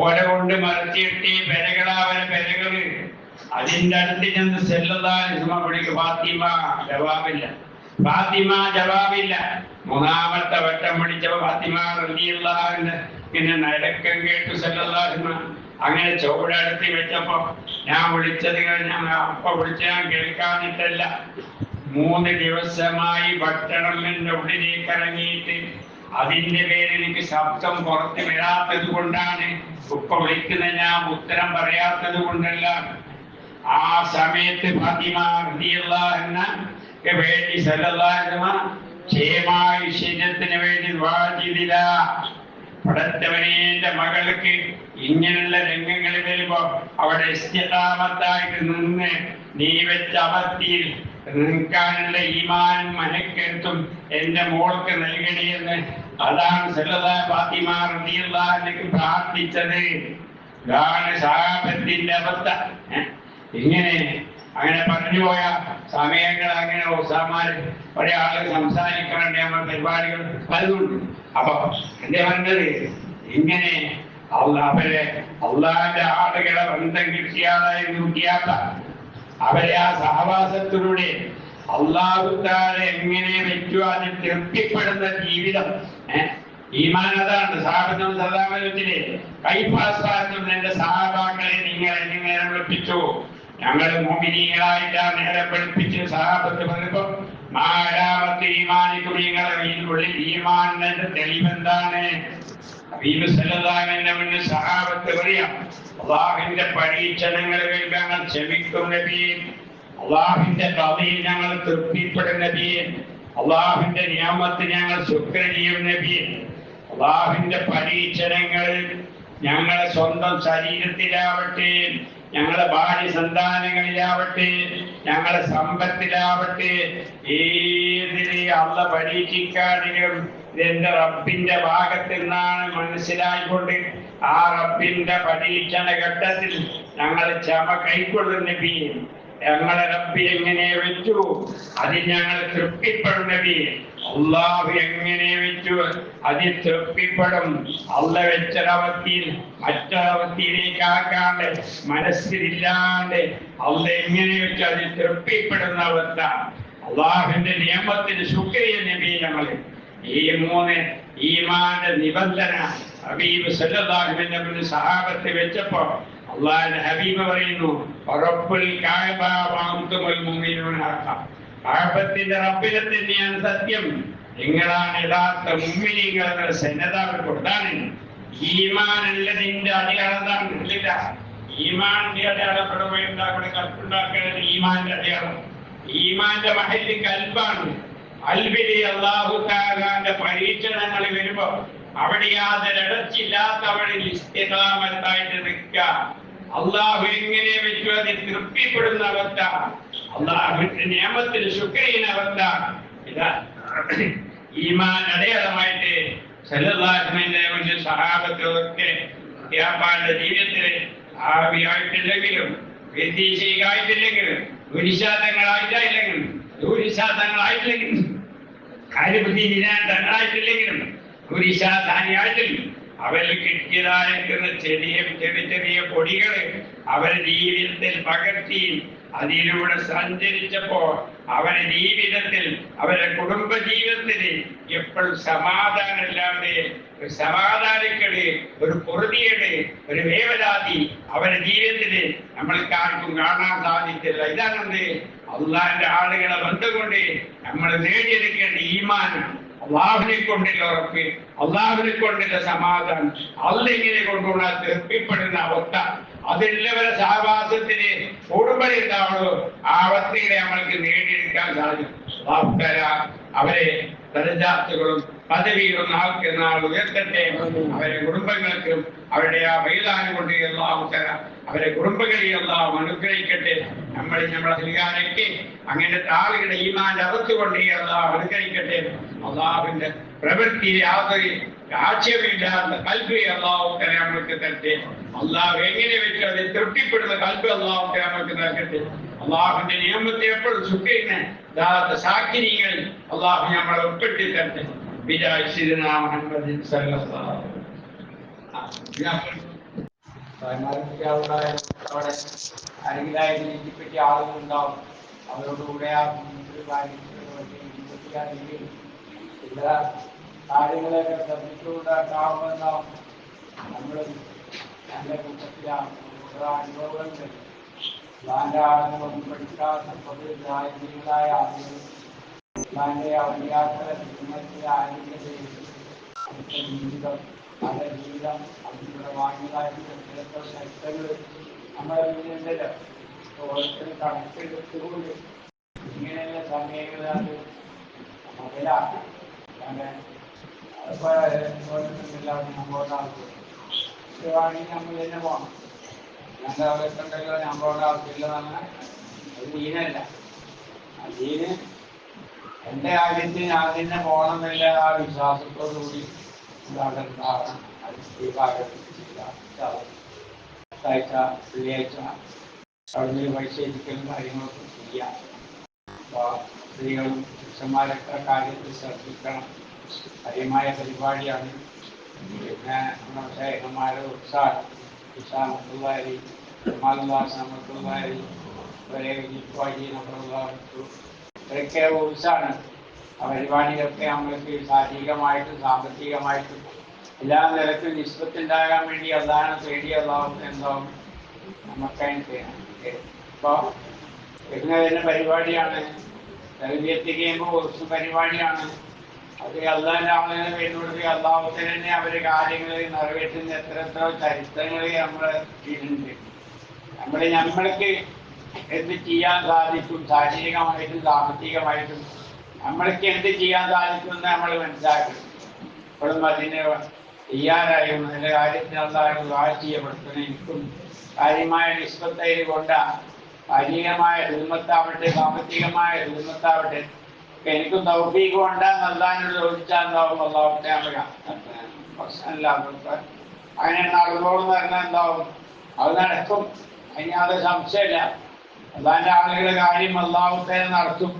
ഓല കൊണ്ട് മറച്ചിട്ടി പെരകളാവന പെരകള്. അതിന്റെ അടുത്ത് ചെന്ന് സല്ലല്ലാഹു അലൈഹി വസല്ലം വിളിക്കും, ഫാത്തിമ ജവാബില്ല, ഫാത്തിമ ജവാബില്ല. മൂന്നാമത്തെ വട്ടം വിളിച്ചപ്പോ ഫാത്തിമ റളിയല്ലാഹു അൻഹ പിന്നെ നടക്കം കേട്ടു സല്ലല്ലാഹു അലൈഹി വസല്ലം. അങ്ങനെ ചുവടടുത്ത് വെച്ചപ്പോ ഞാൻ വിളിച്ചത് അപ്പൊ വിളിച്ച ഞാൻ കേൾക്കാനിട്ടല്ല. 3 ദിവസമായി ഭക്ഷണം എന്റെ ഉള്ളിലേക്ക് ഇറങ്ങിയിട്ട് അതിന്റെ പേരിൽ എനിക്ക് ശബ്ദം പുറത്ത് വരാത്തത് കൊണ്ടാണ്. ഉപ്പ വിളിക്കുന്ന ഞാൻ ഉത്തരം പറയാത്തത് കൊണ്ടല്ല. ആ സമയത്ത് ഫാത്തിമ റളിയല്ലാഹു അൻഹ വേണ്ടി സല്ലല്ലാഹു അലൈഹി വസല്ലം ക്ഷേമായുഷ്യത്തിന് വേണ്ടി ദുആ ചെയ്തില്ല. പടച്ചവനെ, എന്റെ മകൾക്ക് ഇങ്ങനെയുള്ള രംഗങ്ങൾ വരുമ്പോ അവിടെ ഇസ്തിഖാമത്തായിട്ട് നിന്ന് നീ വെച്ച അവസ്ഥയിൽ നിൽക്കാനുള്ള ഈമാനും മനക്കരുത്തും എന്റെ മോൾക്ക് നൽകണേന്ന് അതാണ് സല്ലല്ലാഹു ഫാത്തിമ റളിയല്ലാഹു അൻഹ പ്രാർത്ഥിച്ചത്. ഇതാണ് സഹാബത്തിന്റെ അവസ്ഥ. ഇങ്ങനെ അങ്ങനെ പറഞ്ഞു പോയ സമയങ്ങൾ അങ്ങനെ ഉസാമാര് ഒരാള് സംസാരിക്കാണ്ട് നമ്മൾ പരിപാടികൾ പലതുണ്ട്. അപ്പൊ എന്റെ പറഞ്ഞത് ഇങ്ങനെ അവരെ അള്ളാന്റെ ആളുകളെ ബന്ധം കിട്ടിയാളായിരുന്നു കിട്ടിയാത്ത അവരെ ആ സഹവാസത്തിലൂടെ അള്ളാഹുത്താരെ എങ്ങനെ വെച്ചു അതിൽ തൃപ്തിപ്പെടുന്ന ജീവിതം. ഈമാനതാണ് സഹാബത്തും സദാമത്തിലെ കൈപ്പാസ്വാദം. എന്റെ സഹാബാക്കളെ നിങ്ങൾ നേരം വിളിപ്പിച്ചു, ഞങ്ങൾ മോഹിനികളായിട്ടാണ് നേരെ പഠിപ്പിച്ച് സഹാബത്ത് പറഞ്ഞപ്പോ നാലാമത്തെ ഈമാനിക്കും നിങ്ങളെ ഉള്ളിൽ ഈമാനിന്റെ തെളിവെന്താണ്? ഹബീബ് സല്ലല്ലാഹു അലൈഹി വസല്ലം സഹാബത്ത് പറയാം, അല്ലാഹുവിന്റെ പരീക്ഷണങ്ങൾ ഞങ്ങൾ ക്ഷമിക്കും നബിയെ, അല്ലാഹുവിന്റെ ഖദീൽ ഞങ്ങൾ തൃപ്തിപ്പെടും നബിയെ, അല്ലാഹുവിന്റെ നിയമത്ത് ഞങ്ങൾ ശുക്ർ ചെയ്യും നബിയെ. അല്ലാഹുവിന്റെ പരീക്ഷണങ്ങൾ ഞങ്ങളെ സ്വന്തം ശരീരത്തിലാവട്ടെ, ഞങ്ങളെ ഭാര്യ സന്താനങ്ങളിലാവട്ടെ, ഞങ്ങളെ സമ്പത്തിലാവട്ടെ, ഏതിനെ അള്ള പരീക്ഷിക്കാതിലും എന്റെ റബ്ബിന്റെ ഭാഗത്തിൽ നിന്നാണ് മനസ്സിലായിക്കൊണ്ട് ആ റബ്ബിന്റെ പരീക്ഷണ ഘട്ടത്തിൽ ഞങ്ങൾ ക്ഷമ കൈക്കൊള്ളുന്ന നബിയെ. ഞങ്ങളെ റബ്ബി എങ്ങനെ വെച്ചു അതിൽ ഞങ്ങൾ തൃപ്തിപ്പെടും നബിയെ. അള്ളാഹു എങ്ങനെ വെച്ചു അതിൽ തൃപ്തിപ്പെടും. അള്ള വെച്ചൊരവസ്ഥയിൽ മറ്റൊരവസ്ഥയിലേക്ക് ആക്കാണ്ട് മനസ്സിലില്ലാണ്ട് അള്ള എങ്ങനെ വെച്ചു അതിൽ തൃപ്തിപ്പെടുന്ന അവസ്ഥ. അള്ളാഹുവിന്റെ നിയമത്തിന് ശുക്രിയ നബി. ഞങ്ങൾ ഈ 3 ഈമാന്റെ നിബന്ധന ഹബീബ് സല്ലല്ലാഹു അലൈഹി വസല്ലം സഹാബത്തെ വെച്ചപ്പോ അള്ളാഹുവിന്റെ ഹബീബ് പറയുന്നു, റബ്ബുൽ കഅബ വഅൻതുമുൽ മുഅ്മിനൂന ഹഖ. കഅബത്തിന്റെ റബ്ബിനെ തന്നെയാണ് സത്യം, നിങ്ങളാണ് യഥാർത്ഥ മുഅ്മിനീങ്ങൾ എന്ന സന്നദ്ധത കൊടുത്താണ്. ഈമാൻ ഉള്ളതിന്റെ അടിയാളതാണ്. ഇല്ല, ഈമാന്റെ അടയാളപ്പെടുമ്പോൾ എന്താ ഇവിടെ കൽപ്പുണ്ടാക്കേണ്ടത്? ഈമാന്റെ അടയാളം. ഈമാന്റെ മഹല്ല് കൽബാണ്. അൽബിലി അല്ലാഹു തആലാന്റെ പരീക്ഷണങ്ങൾ വരുമ്പോ അവിടെ യാതൊരടച്ചില്ലാത്ത അവിടെ ഇസ്തിഖാമത്തായിട്ട് നിൽക്കുക. അള്ളാഹു എങ്ങനെ വെച്ചു അതിൽ തൃപ്തിപ്പെടുന്ന അവസ്ഥ. അള്ളാഹുവിന്റെ നിയമത്തിന് ശുക്രീന അവസ്ഥ ഇതാ ഈമാൻ അടയാളമായിട്ട് മുന്നിൽ സഹാബത്തൊക്കെ യാപ്പാന്റെ ജീവിതത്തിൽ ആവിയായിട്ടില്ലെങ്കിലും വ്യതീശികായിട്ടില്ലെങ്കിലും ദൂരിശാതങ്ങളായിട്ടില്ലെങ്കിലും കാര്യബുദ്ധി തങ്ങളായിട്ടില്ലെങ്കിലും ദൂരിശാധാനിയായിട്ടില്ലെങ്കിലും അവരിൽ കിട്ടിയതായ ചെറിയ ചെറിയ പൊടികൾ അവരുടെ ജീവിതത്തിൽ പകർത്തി അതിലൂടെ സഞ്ചരിച്ചപ്പോ അവരുടെ ജീവിതത്തിൽ അവരുടെ കുടുംബ ജീവിതത്തിൽ എപ്പോഴും സമാധാനമില്ലാതെ ഒരു സമാധാനക്കേട്, ഒരു പൊറുതിയേട്, ഒരു വേവലാതി അവരുടെ ജീവിതത്തിൽ നമ്മൾക്ക് ആർക്കും കാണാൻ സാധിക്കില്ല. ഇതാണെന്ത് അള്ളാഹിന്റെ ആളുകളെ ബന്ധം കൊണ്ട് നമ്മൾ നേടിയെടുക്കേണ്ട ഈമാനാണ്. അള്ളാഹുവിനെ കൊണ്ടുള്ള ഉറപ്പ്, അള്ളാഹുവിനെ കൊണ്ടുള്ള സമാധാനം, അല്ലെങ്ങനെ കൊണ്ടുള്ള തൃപ്തിപ്പെടുന്ന അവസ്ഥ, അതെല്ലാവരുടെ സഹവാസത്തിന് കൂടുമ്പടി ഉണ്ടാവുള്ളൂ. ആ അവസ്ഥയെ നമ്മൾക്ക് നേടിയെടുക്കാൻ സാധിക്കും. അവരെ ദരജാത്തുകളും പദവികളും നാൾക്ക് നാൾ ഉയർത്തട്ടെ. അവരെ കുടുംബങ്ങൾക്കും അവരുടെ ആ മൈതാനം കൊണ്ട് അല്ലാഹുതആല അവരെ കുടുംബങ്ങളെ അല്ലാഹു അനുഗ്രഹിക്കട്ടെ. നമ്മളെ അധികാരಕ್ಕೆ അങ്ങനത്തെ ആളുകളുടെ ഈമാൻ അകത്തുകൊണ്ട് അല്ലാഹു അനുഗ്രഹിക്കട്ടെ. അല്ലാഹുവിന്റെ പ്രവൃത്തി യാതൊരു ആക്ഷേപമില്ലാത്ത കൽബ് അല്ലാഹുതആല നമുക്ക് തരട്ടെ. അല്ലാഹു എങ്ങനെ വെച്ച് അതിൽ തൃപ്തിപ്പെടുന്ന കൽബ് അല്ലാഹുതആല നമുക്ക് നൽകട്ടെ. അല്ലാഹുവിന്റെ നിയമത്തെ എപ്പോഴും ശുക്രീനെ സാക്കിനികൾ അല്ലാഹു നമ്മളെ ഉൾപ്പെടുത്തി തരട്ടെ. വിജായിസിദനാ മുഹമ്മദിൻ സല്ലല്ലാഹു അവിടെ അരികിലായിട്ട് നീക്കിപ്പറ്റിയ ആളുകളുണ്ടാവും. അവരോടുകൂടെ ചില കാര്യങ്ങളൊക്കെ ശ്രദ്ധിച്ചുകൊണ്ടാക്കാവുന്നതാവും. നമ്മൾ നല്ല കൂട്ടത്തിലാണ് അനുഭവങ്ങളുണ്ട്. ലാന്റെ ആളുകളൊന്നും പഠിക്കാത്ത പൊതുവായ ആളുകൾ ലാന്റെ അവധിയാത്ര ജീവിതം നല്ല ജീവിതം അതിലൂടെ വാങ്ങിയതായിട്ടുള്ള ചിലപ്പോൾ നഷ്ടങ്ങൾ നമ്മുടെ മുന്നിലുണ്ടല്ലോ. ഓരോരുത്തരും കണക്കെടുത്തുകൊണ്ട് ഇങ്ങനെയുള്ള സമയങ്ങൾ അത് മുതലാണ്. നമ്മളോടാണെങ്കിൽ നമ്മൾ തന്നെ പോകണം. ഞങ്ങളുടെ അവർക്കുണ്ടല്ലോ നമ്മളോട് ആവശ്യമില്ലെന്നാണ്. അത് ദീനല്ല. ആ ദീന് എൻ്റെ കാര്യത്തിൽ ഞാൻ തന്നെ പോകണമെന്നില്ല ആ വിശ്വാസത്തോടു കൂടി അവിടെ ഉണ്ടാകണം. അത് ഈ ഭാഗത്ത് വെള്ളിയാഴ്ച അവിടുന്ന് പരിശീലിക്കലും കാര്യങ്ങളൊക്കെ ചെയ്യാം. അപ്പോൾ സ്ത്രീകളും പുരുഷന്മാരൊക്കെ കാര്യത്തിൽ ശ്രദ്ധിക്കണം. കാര്യമായ പരിപാടിയാണ്. പിന്നെ നമ്മുടെ ശേഖന്മാരുടെ ഉത്സാഹമുള്ളവരി സമാധാനമുള്ളവരി ഒരേ വിജിപ്പാടി ഇവരൊക്കെ ഉത്സാഹമാണ്. ആ പരിപാടിയിലൊക്കെ നമ്മൾക്ക് ശാരീരികമായിട്ടും സാമ്പത്തികമായിട്ടും എല്ലാ നിലക്കും നിസ്ബത്തുണ്ടാകാൻ വേണ്ടി അതാണ് പേടി അല്ലാഹു എന്താവും നമുക്കതിന്. ഇപ്പോൾ വരുന്ന പരിപാടിയാണ് തർബിയത്ത് ചെയ്യുമ്പോൾ കുറച്ച് പരിപാടിയാണ്. അത് അള്ളാഹിന്റെ ആളുകളെ വരുന്നത് അള്ളാഹുവിന് തന്നെ അവരുടെ കാര്യങ്ങൾ നിറവേറ്റുന്ന എത്ര ചരിത്രങ്ങൾ നമ്മുടെ ഇതിലുണ്ട്. നമ്മൾക്ക് എന്ത് ചെയ്യാൻ സാധിക്കും, ശാരീരികമായിട്ടും സാമ്പത്തികമായിട്ടും നമ്മൾക്ക് എന്ത് ചെയ്യാൻ സാധിക്കുമെന്ന് നമ്മൾ മനസ്സിലാക്കണം. ഇപ്പോഴും അതിന് തയ്യാറായും അതിൻ്റെ കാര്യത്തിന് അള്ളാഹു ദുആ ചെയ്യപ്പെടുത്തുന്ന എനിക്കും കാര്യമായ നിസ്ബത്തയിൽ കൊണ്ട ശാരീരികമായ ഹിദ്മത്താവട്ടെ സാമ്പത്തികമായ ഹിദ്മത്താവട്ടെ എനിക്കും തൗഫീഖ് കൊണ്ടാന്ന് അള്ളാഹിനോട് ചോദിച്ചാൽ എന്താവും അള്ളാഹുത്തെ പ്രശ്നമില്ല. അങ്ങനെ നടന്നോളെന്ന് പറഞ്ഞാൽ എന്താവും അത് നടക്കും. അതിന് യാതൊരു സംശയമില്ല. അള്ളാഹിന്റെ ആളുകളുടെ കാര്യം അള്ളാഹുത്തെ നടത്തും.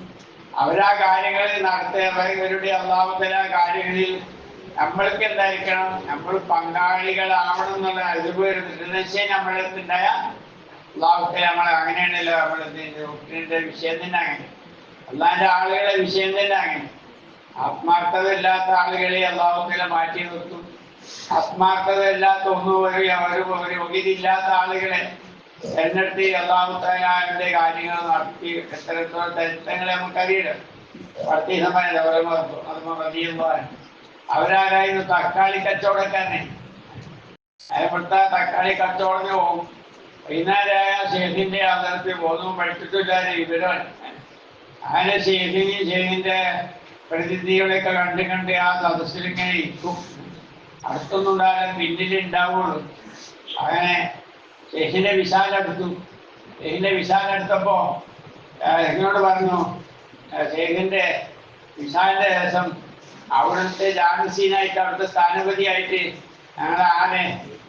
അവരാ കാര്യങ്ങളിൽ നടത്തിയവരുടെ അള്ളാഹുത്തെ കാര്യങ്ങളിൽ നമ്മൾക്ക് എന്തായിരിക്കണം, നമ്മൾ പങ്കാളികളാവണം എന്നുള്ള അറിവ് നിശ്ചയം നമ്മളെടുത്തുണ്ടായ അള്ളാഹുത്തെ നമ്മളെ അങ്ങനെയാണല്ലോ. നമ്മളെ വിഷയം തന്നെ അങ്ങനെ, അള്ളാഹിന്റെ ആളുകളെ വിഷയം തന്നെ അങ്ങനെ. ആത്മാർത്ഥത ഇല്ലാത്ത ആളുകളെ അള്ളാഹുത്തെ മാറ്റി നിർത്തും. ആത്മാർത്ഥത ഇല്ലാത്ത ഒന്നും ഒരു യോഗ്യതയില്ലാത്ത ആളുകളെ എന്നിട്ട് അള്ളാഹുത്താലാന്റെ കാര്യങ്ങൾ നടത്തി എത്രത്തോളം ചരിത്രങ്ങളെ നമുക്കറിയില്ല. പത്തി സമയം അവരാരായിരുന്നു തക്കാളി കച്ചവടക്കാരനെ. അയൽപ്പെടുത്ത തക്കാളി കച്ചവടത്തിന് പോകും. വൈകുന്നേരമായ ഷെയ്ഖിന്റെ അതിർത്തി ബോധവും പഠിച്ചിട്ടില്ലാതെ വിവരം അങ്ങനെ ഷെയ്ഖിന്റെ പ്രതിനിധികളെയൊക്കെ കണ്ട് ആ സദസ്സിലിങ്ങനെ ഇരിക്കും. അടുത്തൊന്നുണ്ടാകാൻ പിന്നിലുണ്ടാവുള്ളൂ. അങ്ങനെ ഷെയ്ഖിന്റെ വിശാലെടുത്തു. ഷെയ്ഖിന്റെ വിശാലെടുത്തപ്പോ എന്നോട് പറഞ്ഞു ഷെയ്ഖിന്റെ വിശാലിന്റെ ദിവസം അവിടുത്തെ ജാനസീനായിട്ട് അവിടുത്തെ സ്ഥാനപതിയായിട്ട് ഞങ്ങൾ ആനെ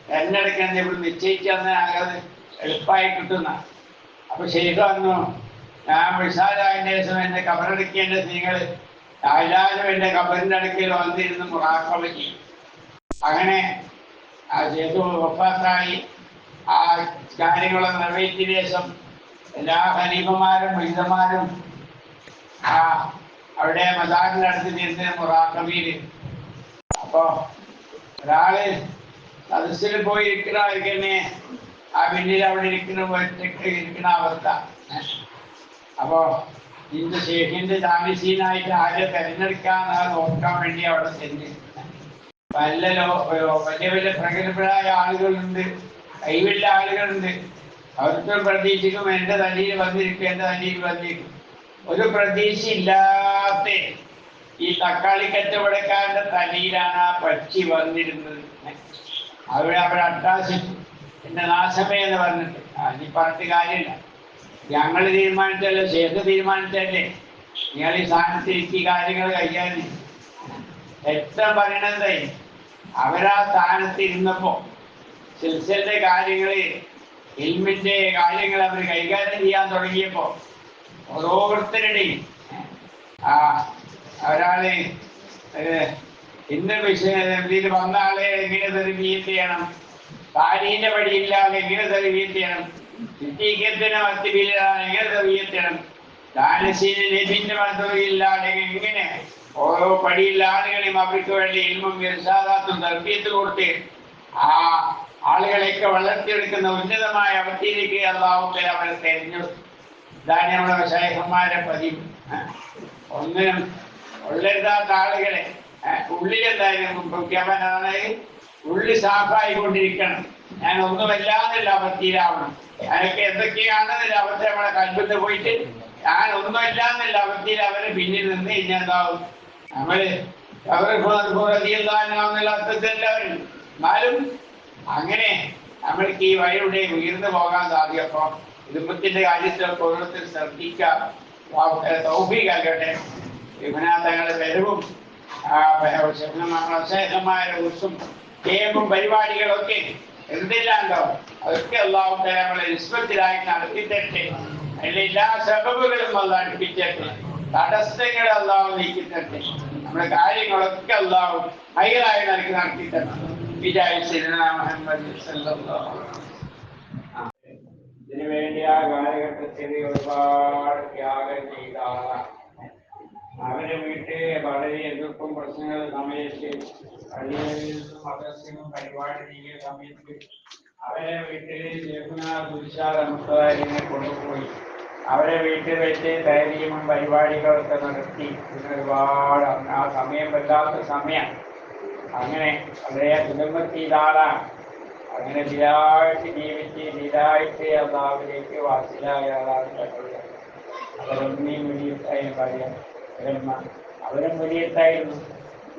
തെരഞ്ഞെടുക്കാൻ ഇവിടെ നിശ്ചയിച്ചു തന്നെ ഞങ്ങളത് എളുപ്പമായി കിട്ടുന്ന. അപ്പൊ ഷെയ്ഖ് പറഞ്ഞു ഞാൻ വിശാലായതിന്റെ ദിവസം എന്നെ കബറടക്കേണ്ട നിങ്ങൾ എല്ലാവരും എന്റെ കബറിന്റെ അടുക്കൽ വന്നിരുന്ന് മുറാഖബ ചെയ്യും. അങ്ങനെ ആ ഷെയ്ഖ് വഫാത്തായി. ആ കാര്യങ്ങളൊക്കെ നിറവേറ്റിയ ശേഷം എല്ലാ ഖലീഫമാരും മഹിതമാരും അവിടെ മദാറിന്റെ അടുത്ത് നിന്ന് മുറാഖബയിൽ. അപ്പോ ഒരാള് സദസ്സിൽ പോയി ഇരിക്കുന്നവർക്ക് തന്നെ ആ പിന്നിൽ അവിടെ ഇരിക്കുന്ന അവസ്ഥ. അപ്പോ ഇന്ന് ഷെയ്ഖിന്റെ ജാമിസീനായിട്ട് ആരെ തെരഞ്ഞെടുക്കാന്ന് നോക്കാൻ വേണ്ടി അവിടെ ചെന്ന് വലിയ വലിയ പ്രഗത്ഭരായ ആളുകളുണ്ട്, കൈവില്ല ആളുകളുണ്ട്. അവർക്കും പ്രതീക്ഷിക്കും എന്റെ തലയിൽ വന്നിരിക്കും, എന്റെ തലയിൽ വന്നിരിക്കും. ഒരു പ്രതീക്ഷ ഇല്ലാത്ത ഈ തക്കാളി കച്ചവടക്കാരന്റെ തലയിലാണ് ആ പക്ഷി വന്നിരുന്നത്. അവിടെ അട്ടാസിച്ചു എന്റെ നാശമേ എന്ന് പറഞ്ഞിട്ട്. നീ പറഞ്ഞിട്ട് കാര്യമില്ല, ഞങ്ങൾ തീരുമാനിച്ചല്ലേ, ഷേഖ് തീരുമാനിച്ചല്ലേ, നിങ്ങൾ ഈ സ്ഥാനത്ത് കാര്യങ്ങൾ കൈകാര്യം. എത്ര പറയണതേ അവരാ സ്ഥാനത്ത് ഇരുന്നപ്പോ സിൽസിലിന്റെ കാര്യങ്ങള്, ഇൽമിന്റെ കാര്യങ്ങൾ അവർ കൈകാര്യം ചെയ്യാൻ തുടങ്ങിയപ്പോ ഓരോരുത്തരുടെയും ഒരാള് ഇന്ന് ഇതിൽ വന്ന ആളെ എങ്ങനെ തെളിവിയം ചെയ്യണം, താരീന്റെ പടിയില്ലാതെ എങ്ങനെ തെളിവിയം ചെയ്യണം, സിദ്ധീകത്തിന് മത്തിയില്ലാതെ എങ്ങനെ തെളിവിയം ചെയ്യണം, ദാനശീല നബിന്റെ മതവില്ലാതെ എങ്ങനെ ഓരോ പടിയില്ല ആളുകളെയും അവർക്ക് വേണ്ടി ഇൽമും ഇർശാദാത്തും തർബീയത്ത് കൊടുത്ത് ആ ആളുകളെയൊക്കെ വളർത്തിയെടുക്കുന്ന ഉന്നതമായ അവസ്ഥയിലേക്ക് അല്ലാഹുവേ അവരെ തെരഞ്ഞെടുത്തു. ഇതാണ് നമ്മുടെ ശൈഖന്മാരെ പതിവ്. ഒന്നിനും ഉള്ളരുതാത്ത ആളുകളെ ഉള്ളിലെന്തായാലും പ്രഖ്യാപനാണ്, ഉള്ളി സാഫായിക്കൊണ്ടിരിക്കണം. ഞാൻ ഒന്നുമല്ലാന്നല്ല അവസ്ഥയിലാവണം. അതൊക്കെ എന്തൊക്കെയാണെന്നല്ല അവസ്ഥ നമ്മളെ കൽപ്പത്ത് പോയിട്ട് ഞാൻ ഒന്നുമല്ലാന്നല്ല അവസ്ഥയിൽ അവരെ പിന്നിൽ നിന്ന് ഇന്നെന്താവും നമ്മള് അവരെന്നുള്ള അർത്ഥത്തിലെല്ലാവരും. എന്നാലും അങ്ങനെ നമ്മൾക്ക് ഈ വഴിയുടെ ഉയർന്നു പോകാൻ സാധിക്കും. അപ്പൊ കുടുംബത്തിന്റെ കാര്യത്തിലൊക്കെ ഓരോരുത്തർ ശ്രദ്ധിക്കാം. തൗഫീഖാകട്ടെ. വിമനാഥങ്ങളുടെ വരവും ശേഷന്മാരുടെ ഉത്സും കേമ്പും പരിപാടികളൊക്കെ എന്തെല്ലാണ്ടോ അതൊക്കെ അല്ലാഹു തആല നമ്മളെ നിസ്ബത്തിലായി നടത്തിത്തരട്ടെ. അതിലെ എല്ലാ സബബുകളും അല്ലാഹു അടുപ്പിച്ചേട്ടെ. തടസ്സങ്ങൾ അല്ലാഹു നീക്കിത്തരട്ടെ. നമ്മുടെ കാര്യങ്ങളൊക്കെ അല്ലാഹു ഹൈറായി നടത്തിത്തരട്ടെ. മുഹമ്മദ് സല്ലല്ലാഹു അലൈഹി വസല്ലം. ഇതിനു വേണ്ടി ആ കാലഘട്ടത്തിൽ ഒരുപാട് ത്യാഗം ചെയ്ത ആളാണ്. അവരെ വീട്ടിൽ വളരെ എതിർപ്പും പ്രശ്നങ്ങൾ സമയത്ത് പള്ളികളിൽ മദ്രസയും പരിപാടി ചെയ്യുന്ന സമയത്ത് അവരെ വീട്ടിൽ ദുരിശാദനെ കൊണ്ടുപോയി അവരെ വീട്ടിൽ വെച്ച് ധൈര്യവും പരിപാടികളൊക്കെ നടത്തി. ഒരുപാട് ആ സമയം വല്ലാത്ത സമയം. അങ്ങനെ വളരെ കുടുംബത്തിലാളാണ്. അങ്ങനെ ദിലായിട്ട് ജീവിച്ച് ദിലായിട്ട് അള്ളാഹുവിലേക്ക് വാസിലായ ആളാണ്. അവരൊന്നീ മുനിയത്തായും പറയാം അവരും മുനിയത്തായിരുന്നു.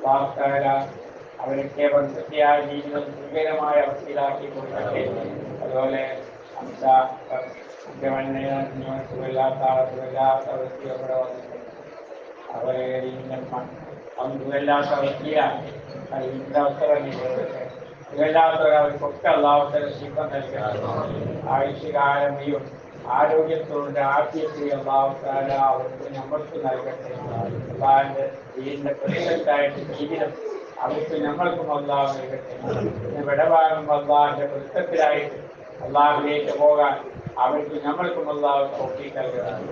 വാർത്താല അവരൊക്കെ വൃത്തിയായ ജീവിതം സുഖകരമായ അവസ്ഥയിലാക്കി കൊടുക്കട്ടെ. അതുപോലെ ഹംസ സുഖമില്ലാത്ത അവസ്ഥയൊക്കെ വന്നിട്ടുണ്ട്. അവരെ സുഖമില്ലാത്ത അവസ്ഥയിലാണ്. അതിൻ്റെ അവസ്ഥ തന്നെ സുഖമില്ലാത്തവർക്കൊക്കെ അല്ലാഹുവേ സുഖം നൽകണം. ആയുഷ്കാലം ആരോഗ്യത്തോടെ ആദ്യത്തെ അല്ലാഹുവേ അവർക്ക് നമ്മൾക്ക് നൽകട്ടെ. അല്ലാഹുവിന്റെ ദീനിന്റെ പ്രതിഫലത്തായിട്ട് ജീവിതം അവർക്ക് നമ്മൾക്കും അല്ലാഹു നൽകട്ടെ. വിടവാങ്ങും അല്ലാഹുവിന്റെ വൃത്തത്തിലായിട്ട് അല്ലാഹുവിലേക്ക് പോകാൻ അവർക്ക് നമ്മൾക്കും അല്ലാഹു തൗഫീഖ് നൽകണം.